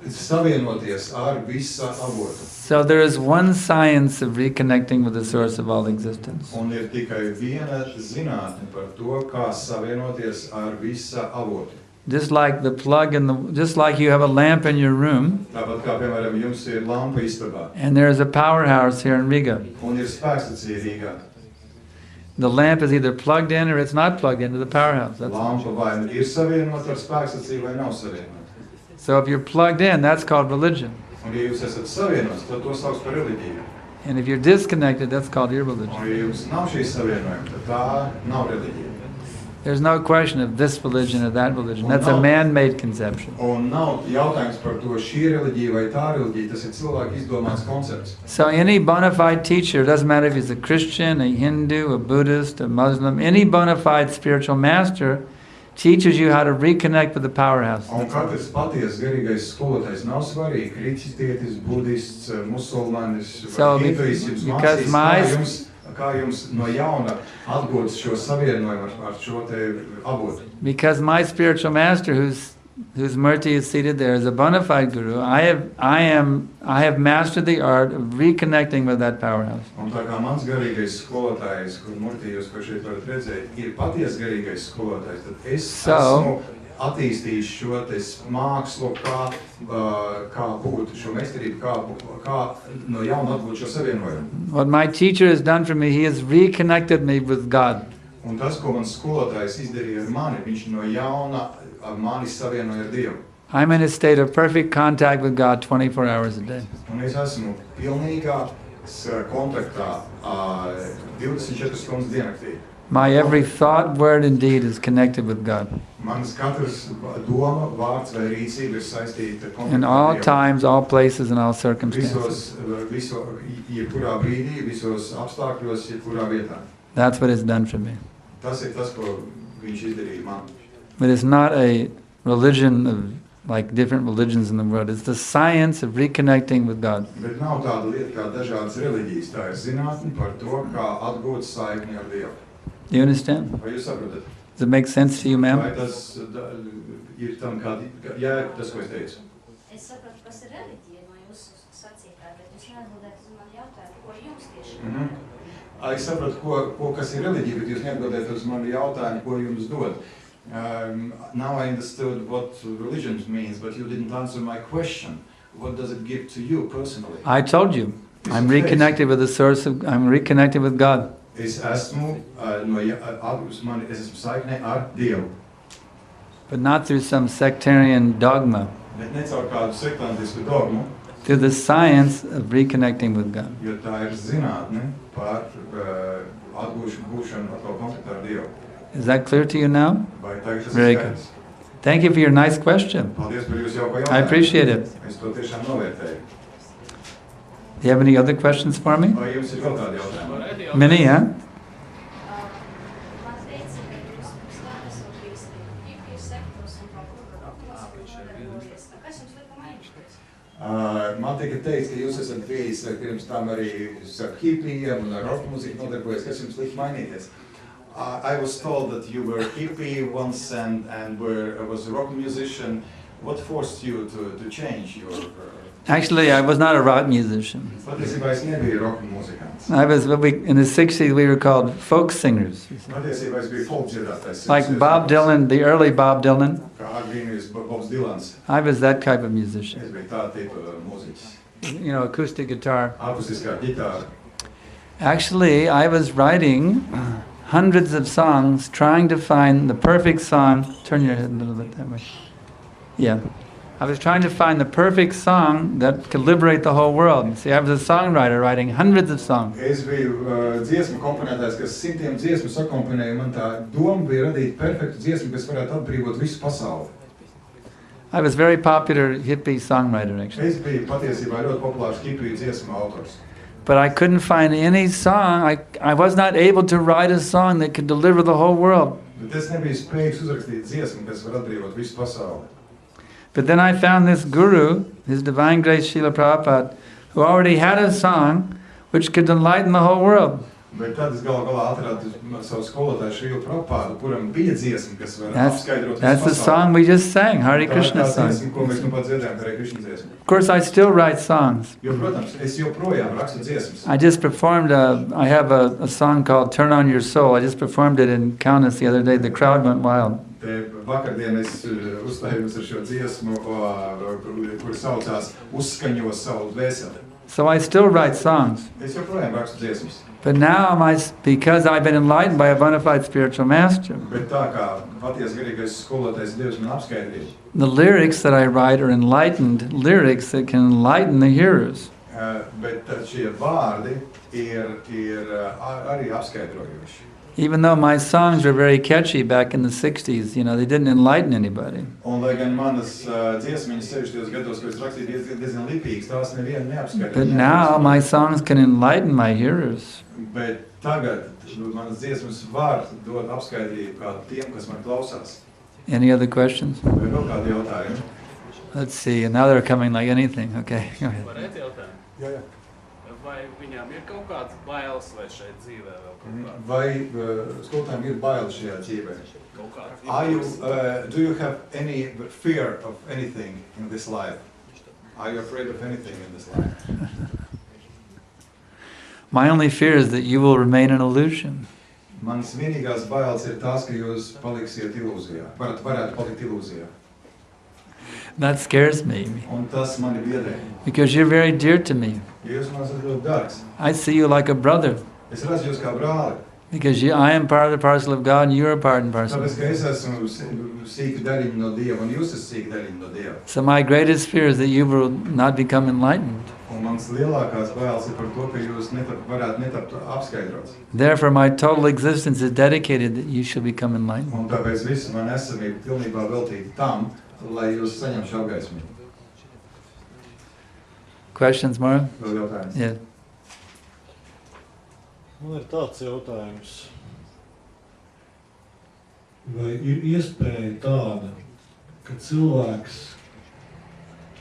savienoties ar visa avotu. So there is one science of reconnecting with the source of all existence. Un ir tikai viena zinātne par to, kā savienoties ar visa avotu. Just like you have a lamp in your room, Tāpat kā, piemēram, jums ir lampa istabā and there is a powerhouse here in Riga. un ir spēkstacija Rīgā. The lamp is either plugged in or it's not plugged into the powerhouse. Lampa vai nu ir savienota ar spēkstaciju vai nav savienota. So if you're plugged in, that's called religion. Un ja jūs esat savienots, tad to sauc par reliģiju. And if you're disconnected, that's called irreligion. Un ja jums nav šīs savienojuma, tad tā nav reliģija. There's no question of this religion or that religion. That's a man-made conception. Un nav jautājums par to, šī reliģija vai tā reliģija, tas ir cilvēku izdomāts koncepts. So any bona fide teacher, doesn't matter if he's a Christian, a Hindu, a Buddhist, a Muslim, any bona fide spiritual master teaches you how to reconnect with the powerhouse. Un katrs patiesas garīgais skolotājs nav svarīgi, kristietis, budists, musulmanis, So, hinduists, jums because mācīs, kā jums no jauna atgūt šo savienojumu ar šo te avotu. Because my spiritual master, whose murti is seated there, is a bona fide guru. I have mastered the art of reconnecting with that powerhouse. Un tā kā mans garīgais skolotājs, kur murtī jūs ko šeit varat redzēt, ir patiesas garīgais skolotājs, tad es esmu attīstījis šo te mākslu, kā būt šo meistarību, kā no jauna atgūt šo savienojumu. What my teacher has done for me, he has reconnected me with God. Un tas, ko mans skolotājs izdarīja ar mani, viņš no jauna mani savienoja ar Dievu. I'm in a state of perfect contact with God 24 hours a day. Un es esmu pilnīgā kontaktā 24 stundas diennaktī. My every thought, word, and deed is connected with God. Mans katrs doma, vārds vai rīcība ir saistīta ar kontaktu In ar all Dievu. times, all places, and all circumstances. Jebkurā brīdī, visos apstākļos, jebkurā vietā. That's what it's done for me. Tas ir tas, ko viņš izdarīja man. But it's not a religion of like different religions in the world. It's the science of reconnecting with God. Bet nav tāda lieta kā dažādas reliģijas. Tā ir zinātne par to, kā atgūt saikni ar Dievu. Do you understand? Vai jūs saprotat? Does it make sense to you, ma'am? Vai tas ir tam kādi, jā, tas, ko es teicu? Es sapratu, kas ir reliģija no jūsu sacītā, bet jūs neatbildētu uz mani jautājumu, ko jums tieši Es sapratu, kas ir reliģija, bet jūs neatbildētu uz mani jautājumu, ko jums dod. Now I understood what religion means, but you didn't answer my question. What does it give to you personally? I told you. I'm reconnected with the source of, I'm reconnected with God. Es esmu saiknē ar Dievu. But not through some sectarian dogma. Bet ne caur kādu sektantisku dogmu, Through the science of reconnecting with God. jo tā ir zinātne par atgūšanu atkal kontaktā ar Dievu. Is that clear to you now? Vai tagad tas Very ir good. skaidrs? Thank you for your nice question. Paldies par jūsu jauko jautājumu. I appreciate it. Es to tiešām novērtēju. Do you have any other questions for me? Vai jums ir vēl kādi jautājumi? Many, huh? Man teica, ka jūs stāvis un bijis hippiju sektos un kaut kur nodarbojies. Kas jums lika mainīties? Man tika teikts, ka jūs esat bijis pirms tam arī ar hipijiem un ar rock mūziku nodarbojies. Kas jums lika mainīties? I was told that you were hippie once and was a rock musician. What forced you to change your... Actually, I was not a rock musician. Patiesībā es nebiju rock mūzikants. I was, in the 60s, we were called folk singers. Patiesībā es biju folk dziedātājs. Like Bob Dylan, the early Bob Dylan. Kā agrīnijas Bobs Dylans. I was that type of musician. Es biju tāda tipa mūziķis. You know, acoustic guitar. Akustiskā ģitāra. Actually, I was writing hundreds of songs, trying to find the perfect song. Turn your head a little bit that way. Yeah. I was trying to find the perfect song that could liberate the whole world. See, I was a songwriter writing hundreds of songs. Es biju dziesmu komponētājs, kas simtiem dziesmu sakomponēja. Man tā doma bija radīt perfektu dziesmu, kas varētu atbrīvot visu pasauli. I was very popular hippie songwriter, actually. Es biju patiesībā ļoti populārs hipiju dziesmu autors. But I couldn't find any song. I was not able to write a song that could deliver the whole world. Bet es nebiju spējīgs uzrakstīt dziesmu, kas var atbrīvot visu pasauli. But then I found this guru, His Divine Grace Srila Prabhupada, who already had a song which could enlighten the whole world. Bet tad es galu galā atradu savu skolotāju Srilu Prabhupādu, kuram bija dziesma, kas var apskaidrot visu That's the song we just sang, Hare Krishna song. dziesma, ko mēs nu pat dziedājām, Hare Krishna dziesma. Of course, I still write songs. Jo, protams, es joprojām rakstu dziesmas. I just performed, I have a song called Turn On Your Soul. I just performed it in Kaunas the other day. The crowd went wild. Te vakardien es uzstājos ar šo dziesmu, kur saucās Uzskaņo savu dvēseli. So I still write songs. Es joprojām rakstu dziesmas. But now, because I've been enlightened by a bona fide spiritual master, Bet tā kā patiesi garīgais skolotājs Dievs man apskaidrīja, the lyrics that I write are enlightened lyrics that can enlighten the hearers. bet tad šie vārdi ir arī apskaidrojoši. Even though my songs were very catchy back in the 60s, you know, they didn't enlighten anybody. Un lai gan manas dziesmiņas 60. gados, ko es rakstīju, diezgan lipīgas, tās nevienu neapskaidroja. But now my songs can enlighten my hearers. Bet tagad manas dziesmas var dot apskaidrību kā tiem, kas man klausās. Any other questions? Vai vēl kādi jautājumi? Let's see, and now they're coming like anything. Okay, go ahead. Varētu jautāt? Jā, jā. Vai viņām ir kaut kāds bailes vai šeit dzīvē vēl kaut kāds? Vai skolotājiem ir bailes šajā dzīvē? Kaut kāds? Do you have any fear of anything in this life? Are you afraid of anything in this life? My only fear is that you will remain an illusion. Mans vienīgās bailes ir tās, ka jūs paliksiet ilūzijā. Varētu palikt ilūzijā. That scares me, Un tas mani biedē. because you're very dear to me. Jo jūs man esat ļoti dārgs. I see you like a brother, Es redzu jūs kā brāli. because I am part of the parcel of God and you're a part and parcel. Tāpēc, ka es esmu sīka daļiņa no Dieva, un jūs esat sīka daļiņa no Dieva. So my greatest fear is that you will not become enlightened. Un mans lielākās bailes ir par to, ka jūs varētu netapt apskaidrots. Therefore, my total existence is dedicated that you shall become enlightened. Un tāpēc visu man esamību pilnībā veltīta tam, lai jūs saņemtu šo apgaismību. Questions, Mara? Vēl jautājums? Yeah. Man ir tāds jautājums. Vai ir iespēja tāda, ka cilvēks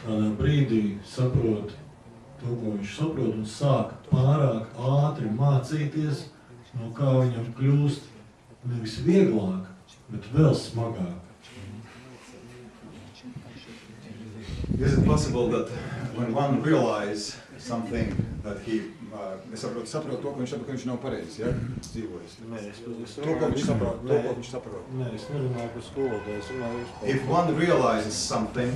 kādā brīdī saprot to, ko viņš saprot, un sāk pārāk ātri mācīties, no kā viņam kļūst nevis vieglāk, bet vēl smagāk? Is it possible that when one realize something that he saprot to, ko viņš nav pareizi, ja? Dzīvojis. Nē, es To, ko viņš saprot. Nē, es nerunāju par skolotāju, es runāju vispār. If one realizes something,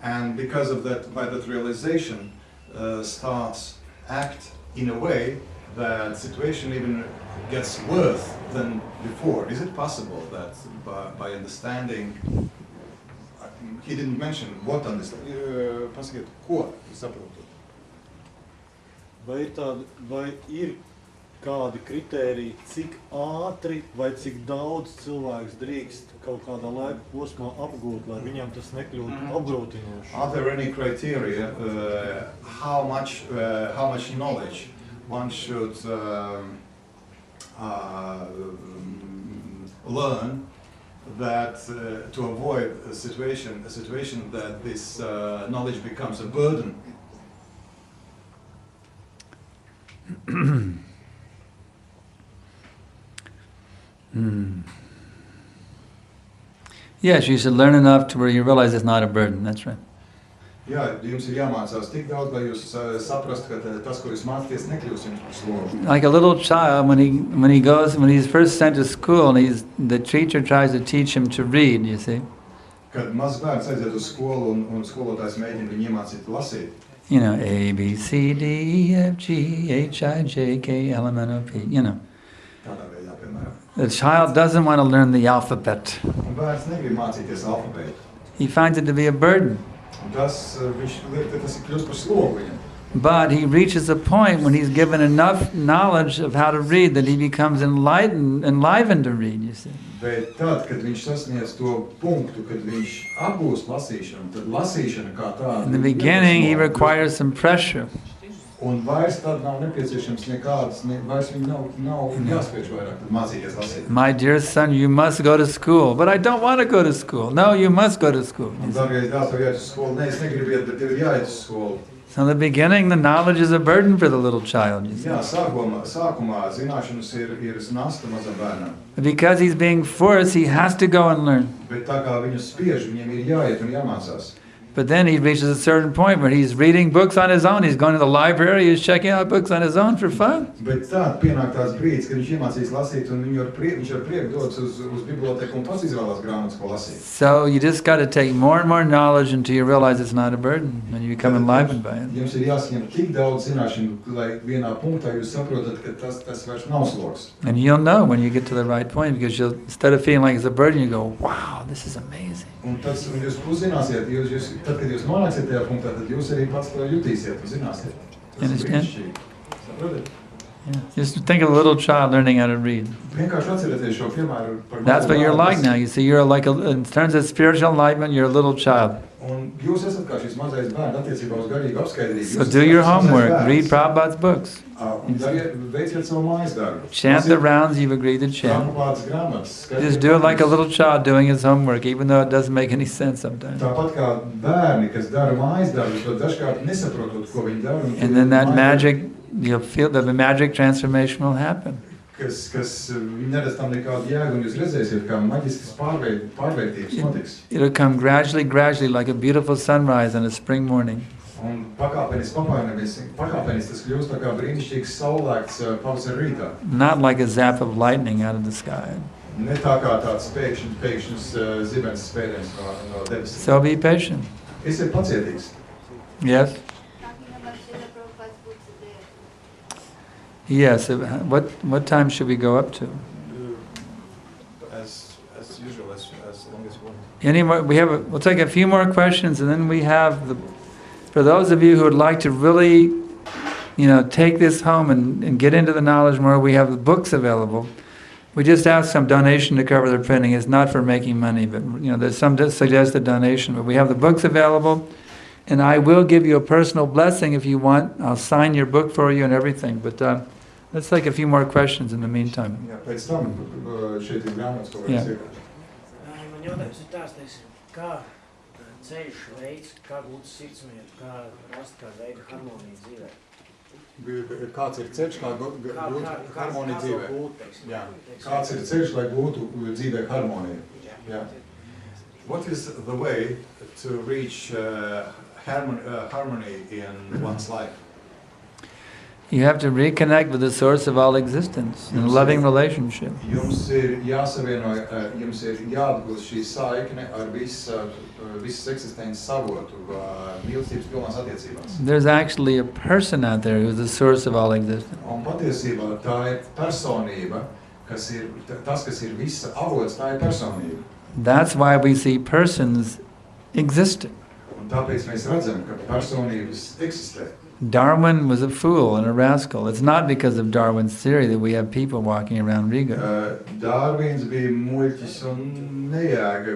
and because of that, by that realization, starts act in a way that situation even gets worse than before, is it possible that by understanding, he didn't mention what understand, pasakiet, ko saprotu? Vai ir kādi kritēriji, cik ātri vai cik daudz cilvēks drīkst kaut kādā laika posmā apgūt, lai viņam tas nekļūtu apgrūtinoši? Are there any criteria how much knowledge one should learn that to avoid a situation that this knowledge becomes a burden? Yes, you should learn enough to where you realize it's not a burden. That's right. Jā, jums ir jāmācās tik daudz, lai jūs saprastu, ka tas, ko jūs mācāties, nekļūs jums par slogu. Like a little child, when he's first sent to school, and the teacher tries to teach him to read. You see. Kad mazs bērns aiziet uz skolu un skolotājs mēģina viņu iemācīt lasīt. You know, A, B, C, D, E, F, G, H, I, J, K, L, M, N, O, P, you know. Tādā veidā, piemēram. The child doesn't want to learn the alphabet. Un bērns negrib mācīties alfabētu. He finds it to be a burden. Un tas ir kļūst par slogu viņam. But he reaches a point when he's given enough knowledge of how to read that he becomes enlivened to read, you see. Bet tad, kad viņš sasniedz to punktu, kad viņš apgūst lasīšanu, tad lasīšana kā tāda... In the beginning, he requires some pressure. Un vairs tad nav nepieciešams nekādas, vairs viņi nav jāspiež vairāk, tad mācīties lasīt. My dear son, you must go to school. But I don't want to go to school. No, you must go to school. Un, dargais dēls, tev jāiet uz skolu. Nē, es negribu iet, bet tev ir jāiet uz skolu. So in the beginning, the knowledge is a burden for the little child, you see. Jā, sākumā zināšanas ir nasta mazam bērnam. Because he's being forced, he has to go and learn. Bet tā kā viņu spiež, viņiem ir jāiet un jāmācās. But then he reaches a certain point where he's reading books on his own. He's going to the library. He's checking out books on his own for fun. Bet tā pienāk tās brīdis, kad viņš iemācīs lasīt, un viņš ar prieku dodas uz biblioteku un pats izvēlās grāmatas, ko lasīt. So you just got to take more and more knowledge until you realize it's not a burden, and you become enlivened by it. Jums ir jāsaņem tik daudz zināšanu, lai vienā punktā jūs saprotat, ka tas vairs nav sloks. And you'll know when you get to the right point, because you'll, instead of feeling like it's a burden, you go, wow, this is amazing. Un jūs uzzināsiet, tad, kad jūs nonāksiet tajā punktā, tad jūs arī pats to jutīsiet un zināsiet. Tas ir brīnišķīgi. Saprotat? Yeah. Just think of a little child learning how to read. Vienkārši atcerieties šo piemēru par That's what you're like now. You see, you're like, in terms of spiritual enlightenment, you're a little child. Un jūs esat kā šis mazais bērns attiecībā uz garīgu apskaidrību. So do your homework. Read Prabhupada's books. Veiciet savu mājas darbu. Chant the rounds you've agreed to chant. Just do it like a little child doing his homework, even though it doesn't make any sense sometimes. Tāpat kā bērni, kas dara mājas darbus, bet dažkārt nesaprotot, ko viņi dara. And then that magic, you'll feel that the magic transformation will happen. Kas viņi neredz tam nekādu jēgu, un jūs redzēsiet, kā maģiskas pārvērtības notiks. It'll come gradually, like a beautiful sunrise on a spring morning. Un pakāpenis tas kļūst tā kā brīnišķīgs saulēkts pavasara rītā. Not like a zap of lightning out of the sky. Ne tā kā tāds pēkšņs zibens spēdiens no debesīm. So be patient. Esiet pacietīgs. Yes? Yes. What time should we go up to? As usual, as long as you want. Any more? We'll take a few more questions, and then we have for those of you who would like to really, take this home and get into the knowledge more, we have the books available. We just ask some donation to cover the printing. It's not for making money, but there's some suggested donation. But we have the books available, and I will give you a personal blessing if you want. I'll sign your book for you and everything. But let's take a few more questions in the meantime. Jā, pēc tam šeit ir grāmatas, ko varat iekāt. Man jautājums ir tāds, kā ceļš veids, kā gūt sirdsmieru, kā rast kā veidu harmoniju dzīvē. Kāds ir ceļš, kā gūt harmoniju dzīvē? Jā. Kāds ir ceļš, lai gūtu dzīvē harmoniju? Jā. What is the way to reach harmony in one's life? You have to reconnect with the source of all existence in a loving relationship. Jums ir jāsavieno, jums ir jāatgūst šī saikne ar visas eksistences savotu, mīlestības pilnās attiecībās. There's actually a person out there who's the source of all existence. Un patiesībā tā ir personība, kas ir visa avots, tā ir personība. That's why we see persons existing. Un tāpēc mēs redzam, ka personības eksistē. Darwin was a fool and a rascal. It's not because of Darwin's theory that we have people walking around Riga. Darwins bija muļķis un nejēga.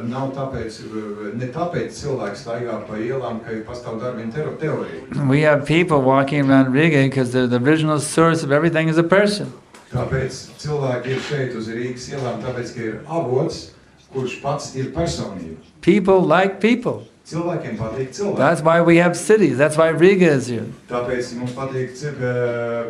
Ne tāpēc cilvēks staigā pa ielām, ka pastāv Darwina teorija. We have people walking around Riga because the original source of everything is a person. Tāpēc cilvēki ir šeit uz Rīgas ielām, tāpēc, ka ir avots, kurš pats ir personība. People like people. Cilvēkiem patīk cilvēki. That's why we have cities. That's why Riga is here. Tāpēc mums patīk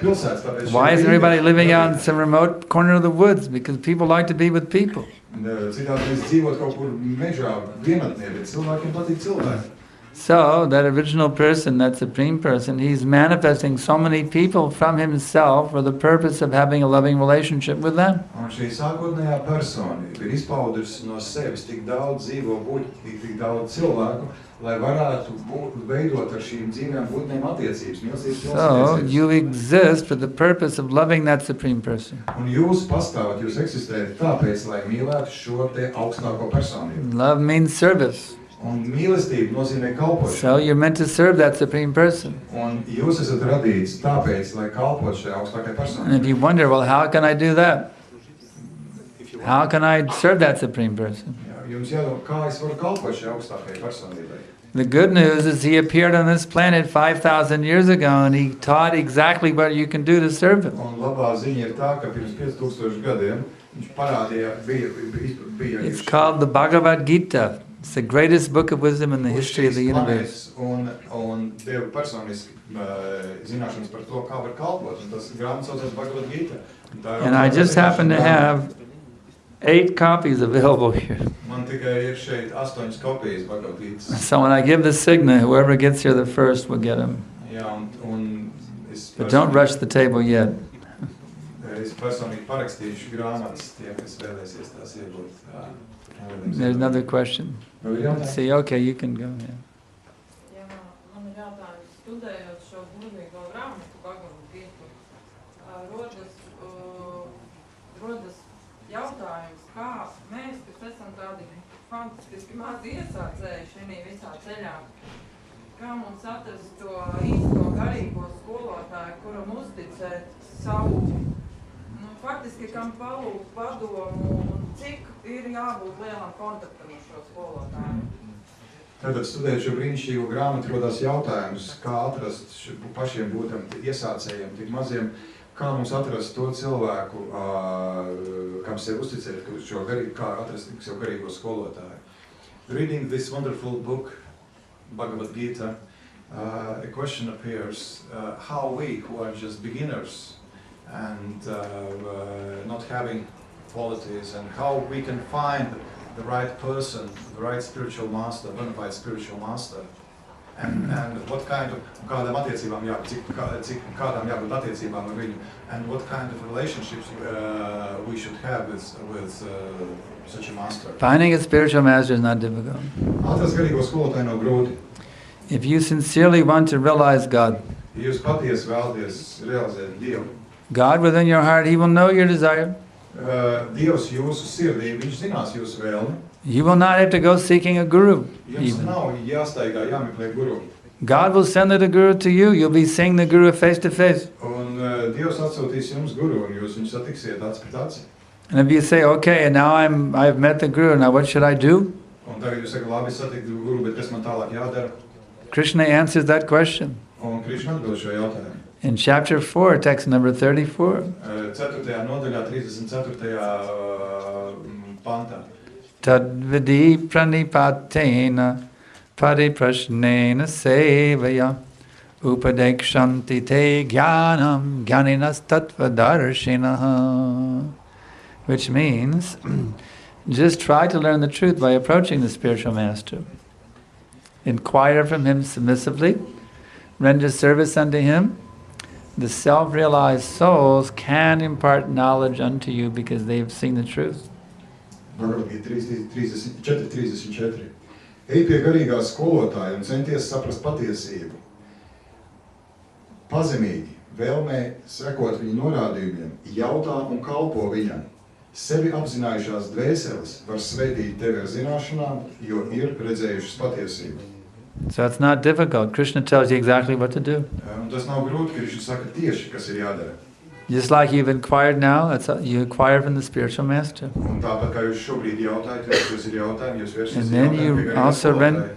pilsētas. Why isn't everybody living out in some remote corner of the woods? Because people like to be with people. Citādi mēs dzīvot kaut kur mežā vienatnē, bet cilvēkiem patīk cilvēki. So that original person, that supreme person, he's manifesting so many people from himself for the purpose of having a loving relationship with them. Un šī sākotnējā personība ir izpaudusi no sevis tik daudz dzīvo buļķi, tik daudz cilvēku, lai varētu veidot ar šīm dzīvajām būtnēm attiecības, milzīgas So attiecības. you exist for the purpose of loving that Supreme Person. Un jūs pastāvat, jūs eksistējat tāpēc, lai mīlētu šo te augstāko personību. Love means service. Un mīlestība nozīmē kalpošanu. So you're meant to serve that Supreme Person. Un jūs esat radīts tāpēc, lai kalpotu šai augstākai And personībai. if you wonder, well, how can I do that? How can I serve that Supreme Person? Jums jādomā, kā es varu kalpot šai augstākajai personībai. The good news is he appeared on this planet 5,000 years ago and he taught exactly what you can do to serve him. Un labā ziņa ir tā, ka pirms 5000 gadiem viņš parādīja, bija It's called the Bhagavad Gita. It's the greatest book of wisdom in the history of the universe. Un deva personiski zināšanas par to, kā var kalpot. Un tas grāmatas saucās Bhagavad Gita. And I just happen to have 8 copies available here. Man tikai ir šeit 8 kopijas Bhagavad Gitas. So when I give the signal, whoever gets here the first will get them. Jā, un es But don't rush the table yet. Es personīgi parakstīšu grāmatas tiem, kas vēlēsies tās iegūt. There's another question. Let's see, okay, you can go. Yeah. Jā, man ir jautājums. Studējot šo burvīgo grāmatu Bhagavad Gītu, rodas jautājums, kā mēs, kas esam tādi fantastiski mazi iesācēji šajā visā ceļā, kā mums atrast to īsto garīgo skolotāju, kuram uzticēt savu, faktiski kam palūgt padomu un cik ir jābūt lielam kontaktam ar šo skolotāju. Tātad studējot šo brīnišķīgo grāmatu rodās jautājums, kā atrast pašiem būtam iesācējiem, tik maziem, kā mums atrast to cilvēku, kam sev uzticēt šo garīgo, kā atrast sev garīgo skolotāju. Reading this wonderful book, Bhagavad Gita, a question appears, how we who are just beginners and not having qualities, and how we can find the right person, the right spiritual master, bona fide spiritual master, and what kind of kādām attiecībām kādām jābūt attiecībām ar viņu, and what kind of relationships we should have with such a master. Finding a spiritual master is not difficult. Atrast garīgo skolotāju nav grūti. If you sincerely want to realize God, Ja jūs patiesi vēlaties realizēt Dievu, God within your heart, He will know your desire. Dievs jūsu sirdī, viņš zinās jūsu vēlmi. You will not have to go seeking a guru. Jums Even. nav jāstaigā, jāmeklē guru. God will send the guru to you. You'll be seeing the guru face to face. Un Dievs atsūtīs jums guru, un jūs viņu satiksiet aci pret aci. And if you say, okay, and now I've met the guru, now what should I do? Un tagad jūs sakat, labi, satiktu guru, bet kas man tālāk jādara? Krishna answers that question. Un Krišna atbild šo jautājumu. In chapter 4, text number 34. 4. nodaļā, 34. pantā. Tadvidi pranipatena pariprashnena sevaya upadekshanti te jnanam jnaninas tattvadarshinaha. Which means, just try to learn the truth by approaching the spiritual master. Inquire from him submissively, render service unto him. The self-realized souls can impart knowledge unto you because they've seen the truth. Bhagavad Gita 4.34. Ej pie garīgā skolotāja un centies saprast patiesību. Pazemīgi, vēlmē sekot viņa norādījumiem, jautā un kalpo viņam. Sevi apzinājušās dvēseles var svētīt tevi ar zināšanām, jo ir redzējušas patiesību. So it's not difficult. Krishna tells you exactly what to do. Un tas nav grūti, ka viņš saka tieši, kas ir jādara. Just like you've inquired now, you inquire from the spiritual master. Un tāpat kā jūs šobrīd jautājat, jūs ir jautājumi, jūs vērsies And then jautājumu you pie also garīgā skolotāja.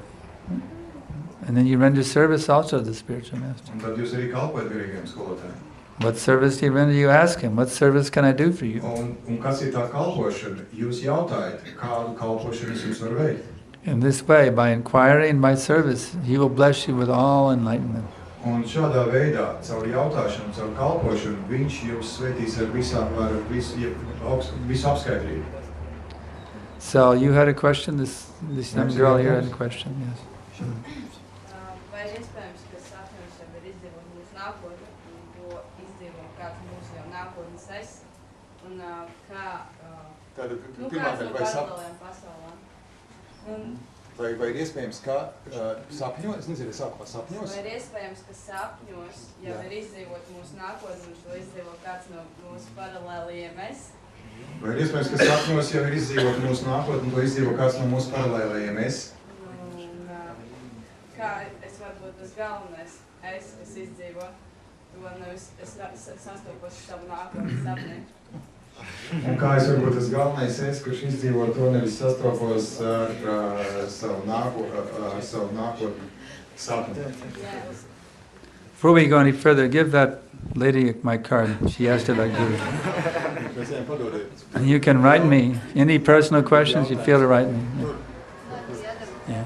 And then you render service also to the spiritual master. Un tad jūs arī kalpojat garīgajam skolotājiem. What service do you render? You ask him, what service can I do for you? Un kas ir tā kalpošana? Jūs jautājat, kādu kalpošanu es jums varu veikt? In this way, by inquiry and by service, he will bless you with all enlightenment. Un šādā veidā, caur jautāšanu, caur kalpošanu, viņš jums svētīs ar visu apskaidrību. So you had a question, this young girl here had a question, yes. Vai ir iespējams, ka sapņos jau ir izdevumi mūsu nākotni, un to izdevumu kāds mūsu jau nākotnes es, un kā, Tātad, kāds no paralēliem pasaulēm. Un Vai ir iespējams, ka sapņos, es nezinu, sākumā sapņos? Vai ir iespējams, ka sapņos jau ir izdzīvot mūsu nākotni un to izdzīvo kāds no mūsu paralēlajiem es? Vai ir iespējams, ka sapņos jau ir izdzīvot mūsu nākotni un to izdzīvo kāds no mūsu paralēlajiem es? Kā es varu būt tas galvenais es, kas izdzīvo to, nevis es sastopos ar savu nākotni sapni. Un kā es varu būt tas galvenais es, kurš izdzīvo to, nevis sastopos ar savu nākotni sapni? Before we go any further, give that lady my card. She asked if I give it. And you can write me any personal questions you feel to write me. Yeah.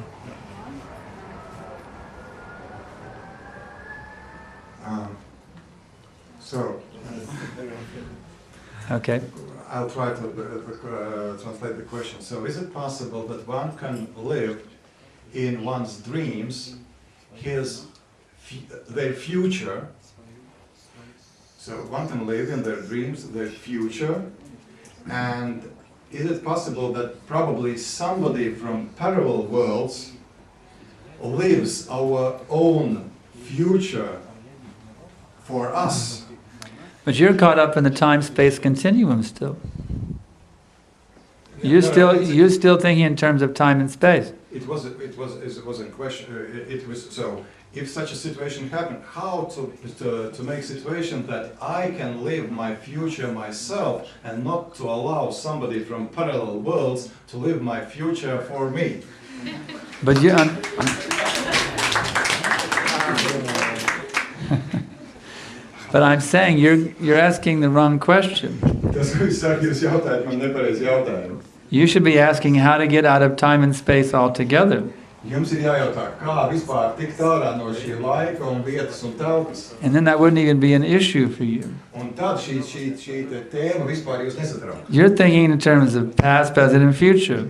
So, Okay. I'll try to translate the question. So, is it possible that one can live in one's dreams their future? So, one can live in their dreams their future, and is it possible that probably somebody from parallel worlds lives our own future for us? But you're caught up in the time-space continuum still. You're still thinking in terms of time and space. It was a question. It was so. If such a situation happened, how to make situation that I can live my future myself and not to allow somebody from parallel worlds to live my future for me? But you. But I'm saying you're asking the wrong question. You should be asking how to get out of time and space altogether. And then that wouldn't even be an issue for you. You're thinking in terms of past, present, and future.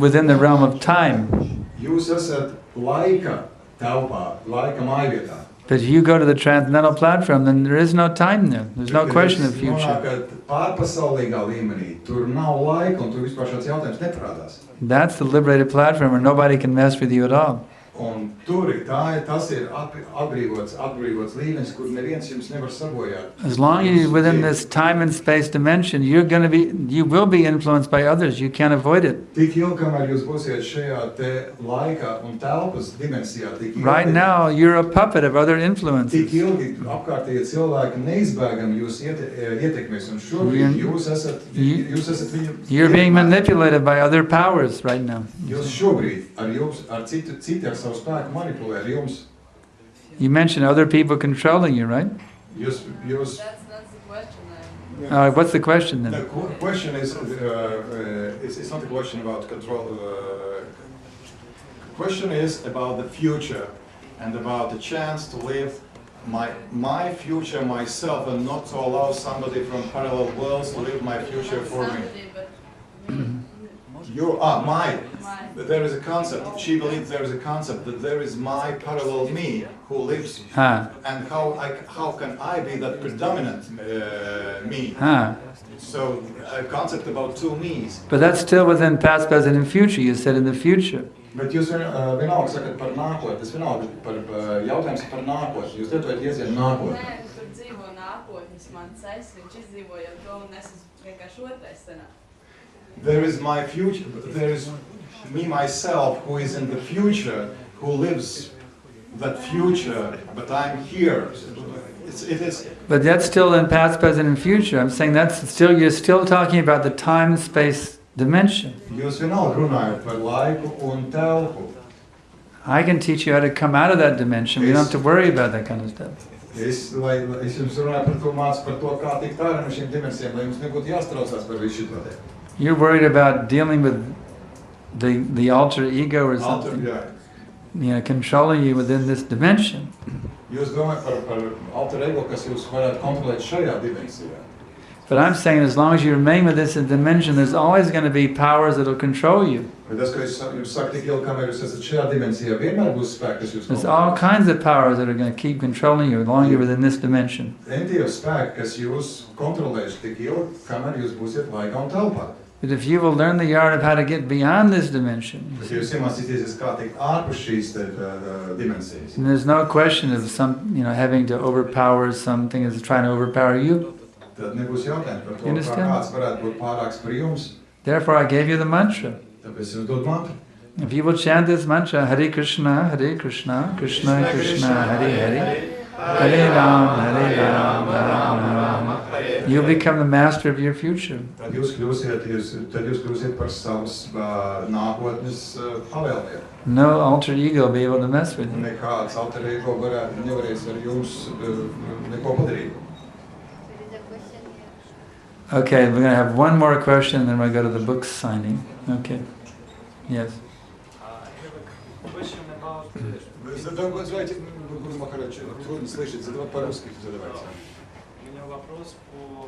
Within the realm of time. But if you go to the transcendental platform, then there is no time there. There's no question of future. That's the liberated platform where nobody can mess with you at all. As long as you're within this time and space dimension, you will be influenced by others. You can't avoid it. Right now, you're a puppet of other influences. You're being manipulated by other powers right now. You mentioned other people controlling you, right? That's the question. What's the question then? The question is, it's not a question about control. The question is about the future and about the chance to live my future myself and not to allow somebody from parallel worlds to live my future for me. There is a concept. She believes there is a concept that there is my parallel me who lives, and how can I be that predominant me? So a concept about two me's. But that's still within past, present, and future. You said in the future. Bet jūs vienalga sakat par nākotni, tas vienalga par jautājums par nākotni. Jūs lietojat iezīmi nākotni. Nē, tur dzīvo nākotnis mans es, viņš izdzīvo jau to un es vienkārši otrais senā. There is my future, there is me myself who is in the future, who lives that future, but I'm here. It is. But that's still in past, present, and future. I'm saying you're still talking about the time-space dimension. Jūs vienalga runājat par laiku un telpu. I can teach you how to come out of that dimension. We don't have to worry about that kind of stuff. Es jums runāju par to mācu par to, kā tikt ārā no šīm dimensijām, lai jums nebūtu jāstraucās par visu šito. You're worried about dealing with the alter ego or something, controlling you within this dimension. Jūs domājat par alter ego, kas jūs varētu kontrolēt šajā dimensijā. But I'm saying as long as you remain with this dimension, there's always going to be powers that will control you. There's all kinds of powers that are going to keep controlling you as long as you're within this dimension. But if you will learn the art of how to get beyond this dimension, Bet ja jūs iemācīsieties, kā tikt ārpus šīs dimensijas, and there's no question of having to overpower something is trying to overpower you. tad nebūs jautājums par to, You kā understand? kāds varētu būt pārāks par jums. Therefore, I gave you the mantra. Tāpēc jums dod mantru. If you will chant this mantra, Hare Krishna, Krishna Krishna, Hare Hare, Hare Ram, Ram Ram, you'll become the master of your future. Tad jūs kļūsiet par savas nākotnes pavēlēm. No alter ego will be able to mess with you. Nekāds alter ego nevarēs ar jums neko padarīt. Okay, we're going to have one more question, then we'll go to the book signing. Okay. Yes. I have a question about... Давайте, трудно слышать, задавать по-русски задавайте. У меня вопрос по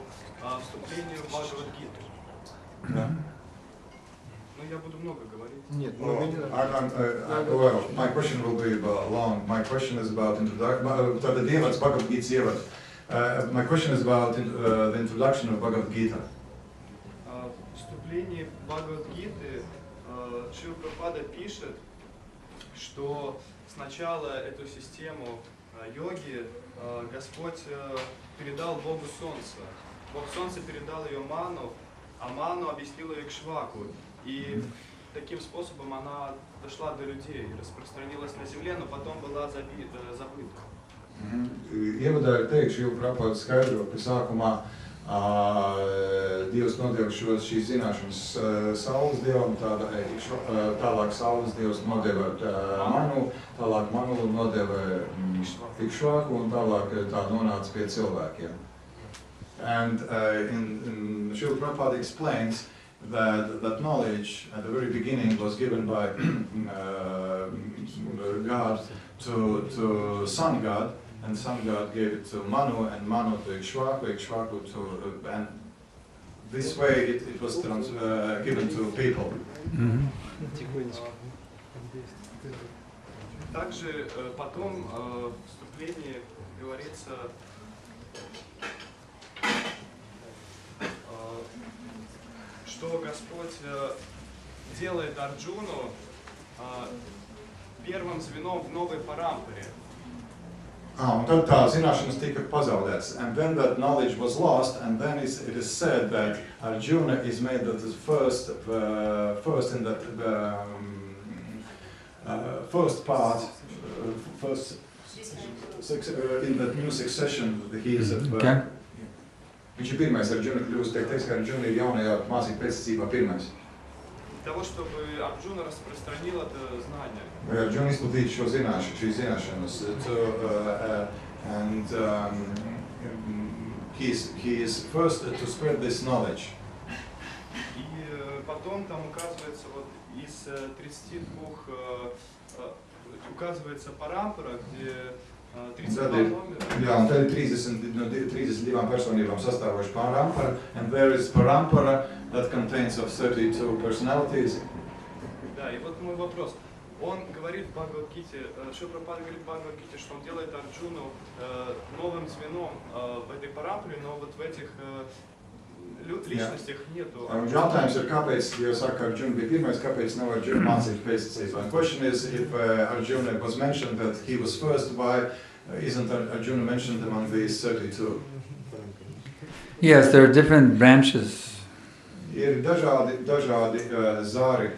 вступлению в Бхагавад-гиту. Да. Ну, я буду много говорить. Нет, Well, my question will be long. My question is about introduction. Tātad ievads Bhagavad-gītas ievads. My question is about the introduction of Bhagavad Gita. Вступление в Бхагавад-гиты Шрила Прабхупада пишет, что сначала эту систему йоги Господь передал Богу Солнца. Бог Солнца передал ее Ману, а Ману объяснил ее Икшваку. И таким способом она дошла до людей, распространилась на земле, но потом была забыта. Ievadā ir teikts, jo Prabhupāda skaidro, ka sākumā Dievs nodeva šīs zināšanas saules dievam, tālāk saules dievs nodeva Manu, tālāk Manu nodeva Ikšvāku un tālāk tā nonāca pie cilvēkiem. And Srila Prabhupada explains that knowledge at the very beginning was given by God to Sun God, and Sun God gave it to Manu, and Manu to Ikshvaku, Ikshvaku to... and this way it was given to people. Также потом в вступлении говорится, что Господь делает Арджуну первым звеном в новой парампаре. Un tad tā zināšanas tika pazaudētas, and then that knowledge was lost, and then it is said that Arjuna is made the first in that first part, in that new succession. He is viņš ir pirmais Arjuna, kļūst teiks, ka Arjuna ir jaunajā mācību pēctecībā pirmais. Для того, чтобы Арджуна распространил это знание. Arjuna izplatītu šīs zināšanas, and he is first to spread this knowledge. И потом там указывается вот из 32 указывается парампара, где 32 номера. Jā, un tad ir 32 personībām sastāvoša parampara, and there is parampara that contains of 32 personalities. Да, и вот мой вопрос. Он говорит в Бхагавад-гите, Шрила Прабхупада говорит в Бхагавад-гите, что он делает Арджуну новым звеном в этой парампаре, но вот в этих личностях нету. Jautājums ir, kāpēc, jo saka, Arjuna bija pirmais, kāpēc nav Arjuna mācību pēctecībā? The question is, if Arjuna was mentioned that he was first, why isn't Arjuna mentioned among these 32? Yes, there are different branches. Ir dažādi zāri.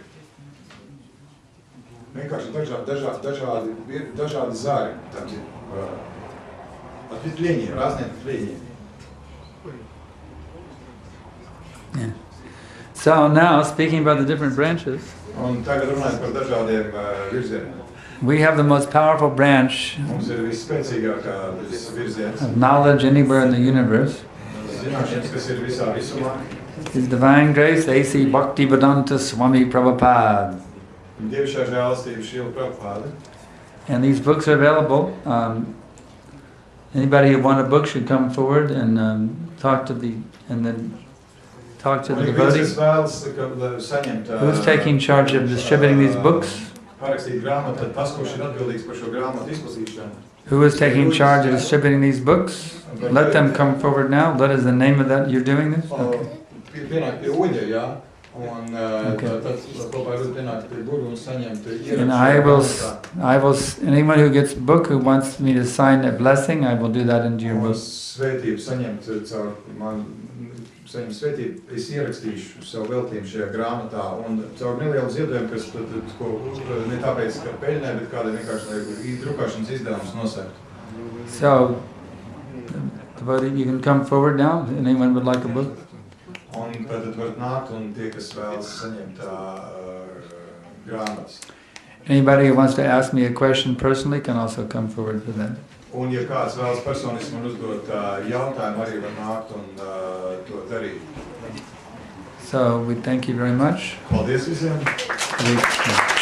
Vienkārši dažādi zāri. Ответвления, разные ответвления. Yeah. So now, speaking about the different branches, Un tagad runājot par dažādiem virzieniem. we have the most powerful branch Mums ir visspēcīgākais virziens. of knowledge anywhere in the universe. Zināšanas, kas ir visā visumā. His Divine Grace, A.C. Bhaktivedanta Swami Prabhupada. Dievišķā žēlastība Šrila Prabhupāda. And these books are available. Anybody who wants a book should come forward and talk to the devotee. Who's taking charge of distributing these books? Who is taking charge of distributing these books? Let them come forward now. What is the name of that? You're doing this? Okay. Un Okay. tad kopā var pienākt pie burbu un saņemt And I will, anyone who gets a book who wants me to sign a blessing, I will do that into your book. Svētību saņemt caur man, saņemt svētību, es ierakstīšu savu veltījumu šajā grāmatā un caur nelielu ziedojumu, kas ko ne tāpēc, ka peļņai, bet kādai vienkārši, lai drukāšanas izdevumus nosērt. So, you can come forward now. Anyone would like a book? Un tad varat nākt un tie, kas vēlas saņemt grāmatas. Anybody who wants to ask me a question personally can also come forward for that. Un ja kāds vēlas personiski man uzdot jautājumu, arī var nākt un to darīt. So we thank you very much. Paldies visiem!